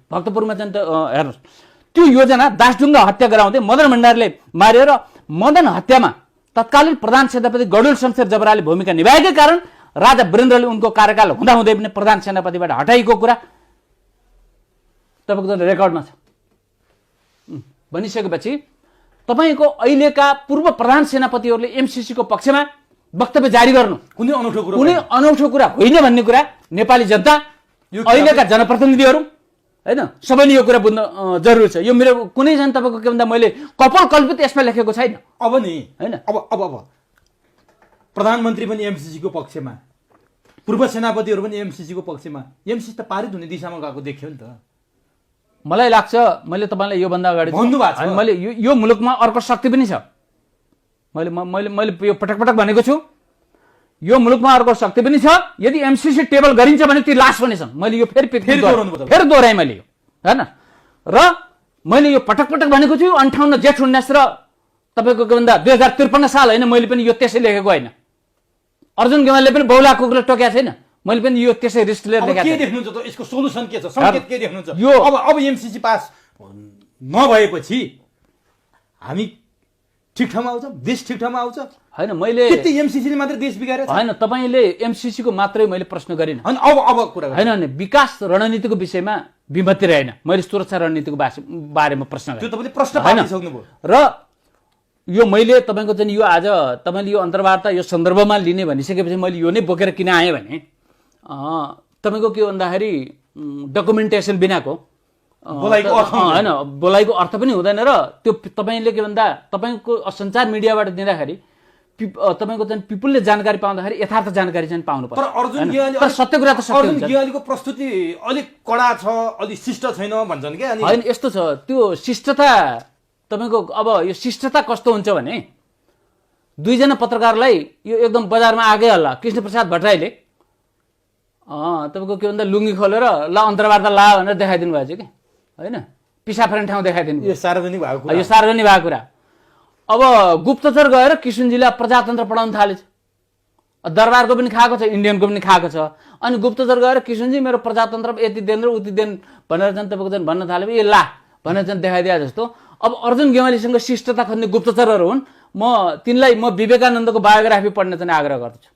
भक्तपुरमा चाहिँ। हेर्नुहोस्, त्यो योजना दासढुङ्गा हत्या गराउँदै मदन भण्डारीले मारेर मदन हत्यामा तत्कालीन प्रधान सेनापति गडुल शमशेर जबराले भूमिका निभाएकै कारण राजा वीरेन्द्रले उनको कार्यकाल हुँदाहुँदै पनि प्रधान सेनापतिबाट हटाइएको कुरा तपाईँको रेकर्डमा छ। भनिसकेपछि तपाईँको अहिलेका पूर्व प्रधान सेनापतिहरूले एमसीसीको पक्षमा वक्तव्य जारी गर्नु कुनै अनौठो कुरा होइन भन्ने कुरा नेपाली जनता, अहिलेका जनप्रतिनिधिहरू होइन, सबैले यो कुरा बुझ्न जरुरी छ। यो मेरो कुनै चाहिँ तपाईँको के भन्दा मैले कल्पित यसमा लेखेको छैन। अब नि होइन, अब प्रधानमन्त्री पनि एमसीसीको पक्षमा, पूर्व सेनापतिहरू पनि एमसीसीको पक्षमा, एमसीसी त पारित हुने दिशामा गएको देखियो नि त। मलाई लाग्छ मैले तपाईँलाई योभन्दा अगाडि भन्नुभएको छ। अनि मैले यो मुलुकमा अर्को शक्ति पनि छ। मैले मैले मैले यो पटक पटक भनेको छु, यो मुलुकमा अर्को शक्ति पनि छ। यदि एमसीसी टेबल गरिन्छ भने ती लास पनि छन्। मैले यो फेरि दोहोऱ्याएँ मैले यो, हैन। र मैले यो पटक पटक भनेको छु, 58 जेठ 19 र तपाईँको के भन्दा 2053 साल होइन, मैले पनि यो त्यसै लेखेको होइन। अर्जुन गेवालीले पनि बहुला कुकुरले टोकेको छैन, मैले पनि यो त्यसै रिस्क लिएर अब लेखेको के थिएँ। देख्नुहुन्छ त? यसको सोलुसन के छ? संकेत के देख्नुहुन्छ? यो- अब एमसीसी पास नभएपछि हामी ठिक ठाउँमा आउँछ, देश ठिक ठाउँमा आउँछ? होइन, मैले त्यति एमसीसीले मात्रै देश बिगारेछ? होइन, तपाईँले एमसीसीको मात्रै मैले प्रश्न गरिनँ। अनि अब कुरा गर्छु। होइन होइन, विकास रणनीतिको विषयमा विमति रहेन, मैले सुरक्षा रणनीतिको बारेमा प्रश्न त्यो गरेँ। तपाईँले प्रश्न होइन। पाइसक्नुभयो। र यो मैले तपाईँको चाहिँ यो आज तपाईँले यो अन्तर्वार्ता यो सन्दर्भमा लिने भनिसकेपछि मैले यो नै बोकेर किन आएँ भने तपाईँको के भन्दाखेरि डकुमेन्टेसन बिनाको बोलाइको अर्थ होइन, बोलाइको अर्थ पनि हुँदैन। र त्यो तपाईँले के भन्दा तपाईँको सञ्चार मिडियाबाट दिँदाखेरि तपाईँको चाहिँ पिपुलले जानकारी पाउँदाखेरि यथार्थ जानकारी चाहिँ पाउनुपर्छ। तर अर्जुन गेवाली तर सत्य कुरा त सत्य अर्जुन हुन्छ। गेवालीको प्रस्तुति अलिक कडा छ, अलिक शिष्ट छैन भन्छन् क्या। अनि होइन, यस्तो छ, त्यो शिष्टता तपाईँको अब यो शिष्टता कस्तो हुन्छ भने दुईजना पत्रकारलाई यो एकदम बजारमा आगै हल्ला कृष्णप्रसाद भट्टराईले तपाईँको के भन्दा लुङ्गी खोलेर ल अन्तर्वार्ता ला भनेर देखाइदिनु भएको छ कि, होइन, पिसा फेर्ने ठाउँ देखाइदिनु यो सार्वजनिक भएको कुरा। यो सार्वजनिक भएको कुरा। अब गुप्तचर गएर किशुनजीलाई प्रजातन्त्र पढाउन थालेछ। दरबारको पनि खाएको छ, इन्डियनको पनि खाएको छ। अनि गुप्तचर गएर किशुनजी मेरो प्रजातन्त्र यति देन र उति देन भनेर चाहिँ तपाईँको चाहिँ भन्न थाले ए ला भनेर चाहिँ देखाइदिए जस्तो। अब अर्जुन गेवालीसँग शिष्टता खोज्ने गुप्तचरहरू हुन्। म विवेकानन्दको बायोग्राफी पढ्न चाहिँ आग्रह गर्दछु।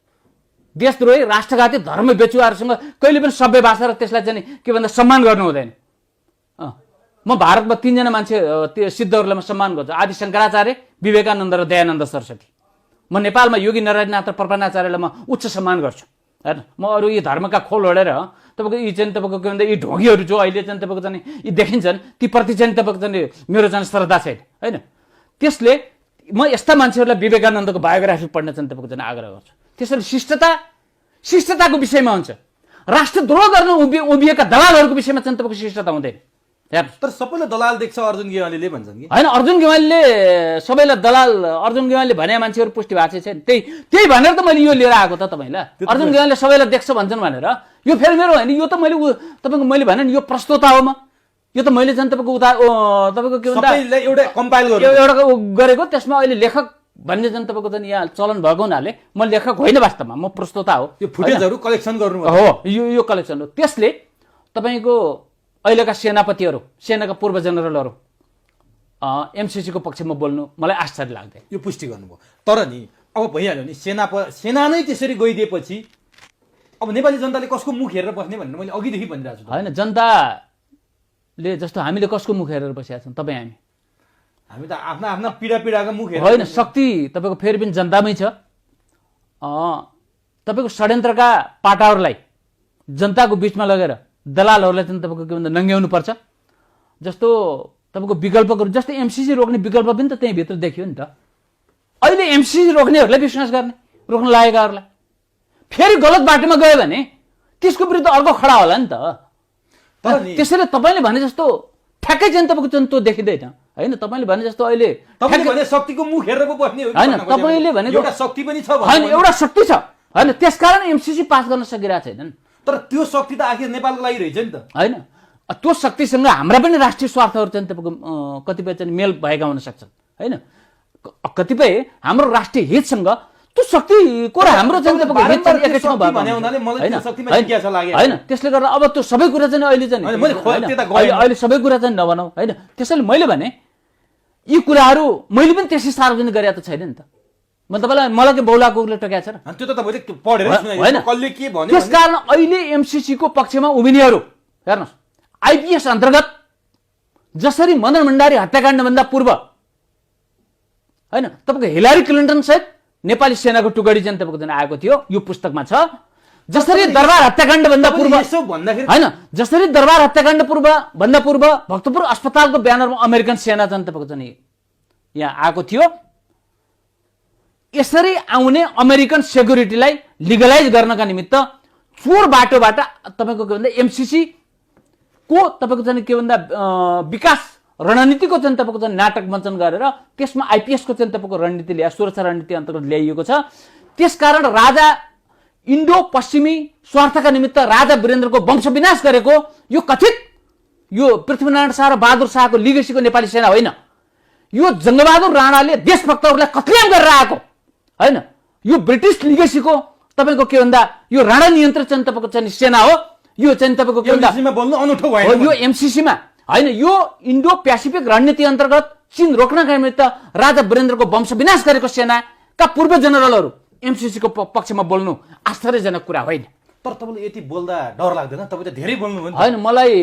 देशद्रोही, राष्ट्रघाती, धर्म बेचुवारसँग कहिले पनि सभ्य भाषा र त्यसलाई चाहिँ के भन्दा सम्मान गर्नु हुँदैन। म भारतमा 3 जना मान्छे त्यो सिद्धहरूलाई म सम्मान गर्छु, आदि शङ्कराचार्य, विवेकानन्द र दयानन्द सरस्वती। म नेपालमा योगी नारायणनाथ र प्रपन्नाचार्यलाई म उच्च सम्मान गर्छु, होइन। म अरू यी धर्मका खोल ओढेर तपाईँको यी चाहिँ तपाईँको के भन्दा यी ढोगीहरू जो अहिले चाहिँ तपाईँको चाहिँ यी देखिन्छन् तीप्रति चाहिँ तपाईँको चाहिँ मेरो चाहिँ श्रद्धा छैन, होइन। त्यसले म यस्ता मान्छेहरूलाई विवेकानन्दको बायोग्राफी पढ्न चाहिँ तपाईँको चाहिँ आग्रह गर्छु। त्यसैले शिष्टताको विषयमा हुन्छ, राष्ट्रद्रोह गर्न उभिएका दलालहरूको विषयमा चाहिँ तपाईँको शिष्टता हुँदैन। तर सबैले दलाल देख्छ अर्जुन गेवालीले भन्छन् कि। होइन, अर्जुन गेवालीले सबैलाई दलाल, अर्जुन गेवालीले भने मान्छेहरू पुष्टि भएको छैन। त्यही भनेर त मैले यो लिएर आएको त तपाईँलाई। अर्जुन गेवालीले सबैलाई देख्छ भन्छन् भनेर यो फेरि मेरो होइन, यो त मैले तपाईँको मैले भने नि यो प्रस्तोता हो। म यो त मैले चाहिँ तपाईँको तपाईँको के भन्दा एउटा कम्पाइल एउटा गरेको, त्यसमा अहिले लेखक भन्ने चाहिँ तपाईँको चाहिँ यहाँ चलन भएको हुनाले म लेखक होइन, वास्तवमा म प्रस्तोता हो। यो फुटेजहरू कलेक्सन गर्नु हो, यो कलेक्सन हो। त्यसले तपाईँको अहिलेका सेनापतिहरू, सेनाका पूर्व जेनरलहरू एमसीसीको पक्षमा बोल्नु मलाई आश्चर्य लाग्दैन। यो पुष्टि गर्नुभयो। तर नि अब भइहाल्यो नि, सेना नै त्यसरी गइदिएपछि अब नेपाली जनताले कसको मुख हेरेर बस्ने भनेर मैले अघिदेखि भनिरहेको छु। होइन, जनताले जस्तो हामीले कसको मुख हेरेर बसेका छौँ, तपाईँ हामी त आफ्ना आफ्ना पीडाका मुख हेरेर। होइन, शक्ति तपाईँको फेरि पनि जनतामै छ। तपाईँको षड्यन्त्रका पाटाहरूलाई जनताको बिचमा लगेर दलालहरूलाई चाहिँ तपाईँको के भन्दा नङ्ग्याउनु पर्छ। जस्तो तपाईँको विकल्पहरू, जस्तै एमसीसी रोक्ने विकल्प पनि त त्यहीँभित्र देखियो नि त। अहिले एमसीसी रोक्नेहरूलाई विश्वास गर्ने, रोक्न लागेकाहरूलाई फेरि गलत बाटोमा गयो भने त्यसको विरुद्ध अर्को खडा होला नि त। त्यसैले तपाईँले भने जस्तो ठ्याक्कै चाहिँ तपाईँको चाहिँ त्यो देखिँदैन, होइन। तपाईँले भने जस्तो अहिले शक्तिको मुख हेरेर पो बस्ने होइन, तपाईँले भने एउटा शक्ति पनि छ, होइन, एउटा शक्ति छ, होइन। त्यसकारण एमसीसी पास गर्न सकिरहेको छैनन्। तर त्यो शक्ति त आखिर नेपालको लागि रहेछ नि त, होइन। त्यो शक्तिसँग हाम्रा पनि राष्ट्रिय स्वार्थहरू चाहिँ तपाईँको कतिपय चाहिँ मेल भएका हुन सक्छन्, होइन। कतिपय हाम्रो राष्ट्रिय हितसँग त्यो शक्तिको र हाम्रो चाहिँ तपाईँको हित चाहिँ एकै ठाउँ भएको होइन। त्यसले गर्दा अब त्यो सबै कुरा चाहिँ अहिले चाहिँ अहिले सबै कुरा चाहिँ नभनौँ, होइन। त्यसैले मैले भने यी कुराहरू मैले पनि त्यसै सार्वजनिक गरेका त छैन नि त। म तपाईँलाई मलाई के बहुला कुकुरले टोकेको छ र? त्यो त तपाईँले पढेर होइन। कसले के भन्यो? त्यसकारण अहिले एमसीसीको पक्षमा उभिनेहरू हेर्नुहोस्, आइपीएस अन्तर्गत जसरी मदन भण्डारी हत्याकाण्डभन्दा पूर्व, होइन, तपाईँको हिलारी क्लिन्टन सहित नेपाली सेनाको टुकडी चाहिँ तपाईँको दिन आएको थियो, यो पुस्तकमा छ। जसरी दरबार हत्याकाण्ड भन्दा पूर्व, होइन, जसरी दरबार हत्याकाण्ड भन्दा पूर्व भक्तपुर अस्पतालको ब्यानरमा अमेरिकन सेना चाहिँ तपाईँको चाहिँ यहाँ आएको थियो, यसरी आउने अमेरिकन सेक्युरिटीलाई लिगलाइज गर्नका निमित्त चोर बाटोबाट तपाईँको के भन्दा एमसीसी को तपाईँको चाहिँ के भन्दा विकास रणनीतिको चाहिँ तपाईँको चाहिँ नाटक मञ्चन गरेर त्यसमा आइपीएसको चाहिँ तपाईँको रणनीति ल्याए, सुरक्षा रणनीति अन्तर्गत ल्याइएको छ। त्यसकारण राजा इन्डो पश्चिमी स्वार्थका निमित्त राजा वीरेन्द्रको वंश विनाश गरेको यो कथित यो पृथ्वीनारायण शाह र बहादुर शाहको लिगेसीको नेपाली सेना होइन। यो जङ्गबहादुर राणाले देशभक्तहरूलाई कत्लेआम गरेर आएको होइन। यो ब्रिटिस लिगेसीको तपाईँको के भन्दा यो राणा नियन्त्रित चाहिँ तपाईँको चाहिँ सेना हो। यो चाहिँ तपाईँको के भन्दा बोल्नु अनौठो भयो। यो एमसीसीमा होइन, यो इन्डो पेसिफिक रणनीति अन्तर्गत चीन रोक्नका निमित्त राजा वीरेन्द्रको वंश विनाश गरेको सेनाका पूर्व जेनरलहरू एमसीसीको पक्षमा बोल्नु आश्चर्यजनक कुरा होइन। तर तपाईँले यति बोल्दा डर लाग्दैन? तपाईँ त धेरै बोल्नुभयो नि। होइन, मलाई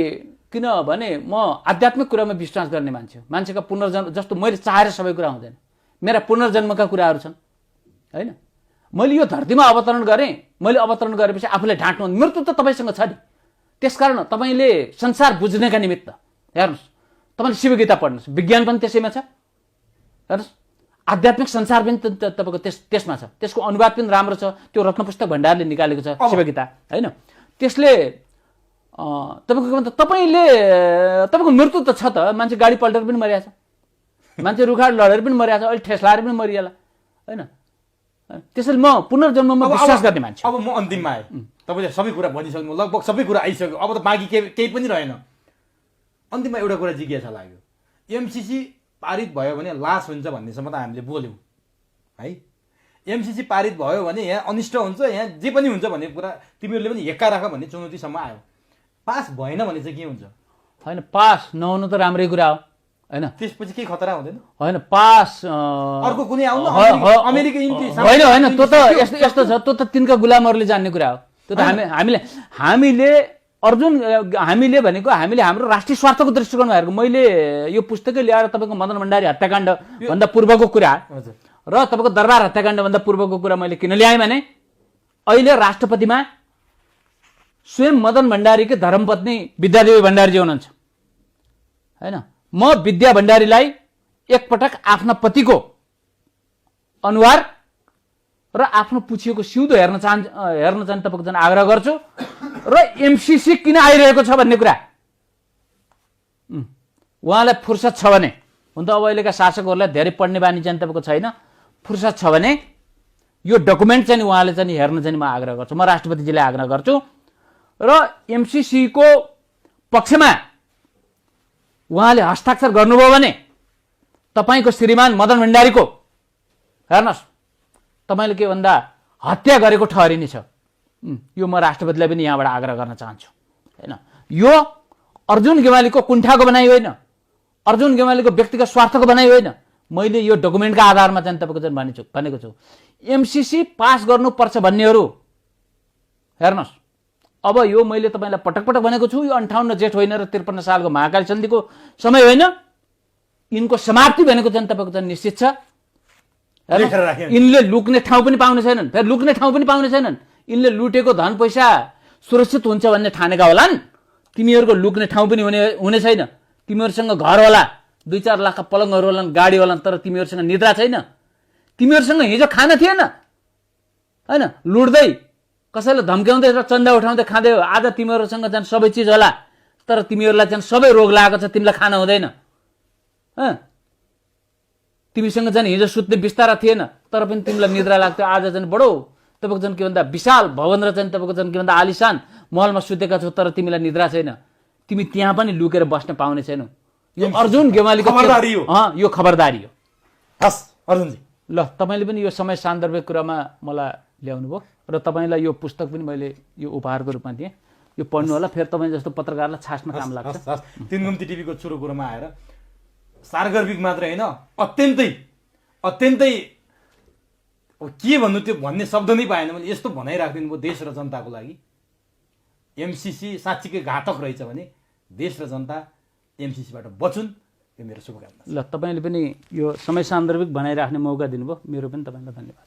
किनभने म आध्यात्मिक कुरामा विश्वास गर्ने मान्छे हो। मान्छेका पुनर्जन्म जस्तो मैले चाहेर सबै कुरा हुँदैन, मेरा पुनर्जन्मका कुराहरू छन् होइन। मैले यो धरतीमा अवतरण गरेँ, मैले अवतरण गरेपछि आफूलाई ढाँट्नु मृत्यु त तपाईँसँग छ नि। त्यसकारण तपाईँले संसार बुझ्नेका निमित्त हेर्नुहोस्, तपाईँले शिवगीता पढ्नुहोस्, विज्ञान पनि त्यसैमा छ। हेर्नुहोस्, आध्यात्मिक संसार पनि तपाईँको त्यसमा छ। त्यसको अनुवाद पनि राम्रो छ, त्यो रत्न पुस्तक भण्डारले निकालेको छ शिवगीता होइन। त्यसले तपाईँको के भन्छ, तपाईँको मृत्यु त छ त। मान्छे गाडी पल्टेर पनि मरिया छ, मान्छे रुखा लडेर पनि मरिया छ, अहिले ठेस लाएर पनि मरिएला होइन। त्यसैले म पुनर्जन्ममा विश्वास गर्ने मान्छे। अब म अन्तिममा आएँ, तपाईँले सबै कुरा भनिसक्नु, लगभग सबै कुरा आइसक्यो। अब त बाँकी केही पनि रहेन। अन्तिममा एउटा कुरा जिज्ञासा लाग्यो, एमसीसी पारित भयो भने लास हुन्छ भन्नेसम्म त हामीले बोल्यौँ है। एमसीसी पारित भयो भने यहाँ अनिष्ट हुन्छ, यहाँ जे पनि हुन्छ भन्ने कुरा तिमीहरूले पनि हेक्का राख भन्ने चुनौतीसम्म आयो। पास भएन भने चाहिँ के हुन्छ? होइन, पास नहुनु त राम्रै कुरा हो होइन। त्यसपछि केही खतरा हुँदैन? होइन, पास अर्को कुनै आउनु अमेरिका होइन होइन, त्यो त यस्तो छ, त्यो त तिनका गुलामहरूले जान्ने कुरा हो। त्यो त हामीले अर्जुन हामीले भनेको हामीले हाम्रो राष्ट्रिय स्वार्थको दृष्टिकोणमा हेरेको। मैले यो पुस्तकै ल्याएर तपाईँको मदन भण्डारी हत्याकाण्ड भन्दा पूर्वको कुरा र तपाईँको दरबार हत्याकाण्ड भन्दा पूर्वको कुरा मैले किन ल्याएँ भने अहिले राष्ट्रपतिमा स्वयं मदन भण्डारीकै धर्मपत्नी विद्यादेवी भण्डारीजी हुनुहुन्छ होइन। म विद्या भण्डारीलाई एकपटक आफ्ना पतिको अनुहार र आफ्नो पुछिएको सिउँदो हेर्न चाहिँ तपाईँको चाहिँ आग्रह गर्छु। र एमसीसी किन आइरहेको छ भन्ने कुरा उहाँलाई फुर्सद छ भने, हुन त अब अहिलेका शासकहरूलाई धेरै पढ्ने बानी चाहिँ तपाईँको छैन, फुर्सद छ भने यो डकुमेन्ट चाहिँ उहाँले चाहिँ हेर्न चाहिँ म आग्रह गर्छु, म राष्ट्रपतिजीलाई आग्रह गर्छु। र एमसीसीको पक्षमा उहाँले हस्ताक्षर गर्नुभयो भने तपाईँको श्रीमान मदन भण्डारीको हेर्नुहोस् तपाईँले के भन्दा हत्या गरेको ठहरिनेछ। यो म राष्ट्रपतिलाई पनि यहाँबाट आग्रह गर्न चाहन्छु होइन। यो अर्जुन गेवालीको कुण्ठाको बनाइ होइन, अर्जुन गेवालीको व्यक्तिगत स्वार्थको बनाइ होइन। मैले यो डकुमेन्टका आधारमा चाहिँ तपाईँको चाहिँ भनेको छु। एमसीसी पास गर्नुपर्छ भन्नेहरू हेर्नुहोस्, अब यो मैले तपाईँलाई पटक पटक भनेको छु, यो 58 जेठ होइन र 53 सालको महाकाली सन्धिको समय होइन। यिनको समाप्ति भनेको चाहिँ तपाईँको चाहिँ निश्चित छ। यिनले लुक्ने ठाउँ पनि पाउने छैनन्, फेरि लुक्ने ठाउँ पनि पाउने छैनन्। यिनले लुटेको धन पैसा सुरक्षित हुन्छ भन्ने ठानेका होलान्। तिमीहरूको लुक्ने ठाउँ पनि हुने छैन। तिमीहरूसँग घर होला, 2-4 लाखका पलङहरू होलान्, गाडी होलान्, तर तिमीहरूसँग निद्रा छैन। तिमीहरूसँग हिजो खाना थिएन होइन, लुट्दै कसैलाई धम्क्याउँदै र चन्दा उठाउँदै खाँदै हो। आज तिमीहरूसँग चाहिँ सबै चिज होला, तर तिमीहरूलाई चाहिँ सबै रोग लागेको छ, तिमीलाई खान हुँदैन। तिमीसँग चाहिँ हिजो सुत्ने बिस्तारा थिएन, तर पनि तिमीलाई निद्रा लाग्थ्यो। आज चाहिँ बडो तपाईँको चाहिँ के भन्दा विशाल भवन र चाहिँ तपाईँको चाहिँ के भन्दा आलिशान महलमा सुतेका छौ, तर तिमीलाई निद्रा छैन। तिमी त्यहाँ पनि लुकेर बस्न पाउने छैनौ। यो अर्जुन गेवालीको खबरदारी हो। यो खबरदारी हो। हस् अर्जुनजी, ल तपाईँले पनि यो समय सान्दर्भिक कुरामा मलाई ल्याउनु भयो र तपाईँलाई यो पुस्तक पनि मैले यो उपहारको रूपमा दिएँ। यो पढ्नु होला, फेरि तपाईँ जस्तो पत्रकारलाई छास्न काम लाग्छ। 3 गुम्ती टिभीको चुरो कुरोमा आएर सार्गर्भिक मात्र होइन, अत्यन्तै अब के भन्नु त्यो भन्ने शब्द नै पाएन मैले। यस्तो भनाइराखिदिनु भयो देश र जनताको लागि। एमसीसी साँच्चीकै घातक रहेछ भने देश र जनता एमसीसीबाट बचुन्, यो मेरो शुभकामना। ल तपाईँले पनि यो समय सान्दर्भिक भनाइराख्ने मौका दिनुभयो, मेरो पनि तपाईँलाई धन्यवाद।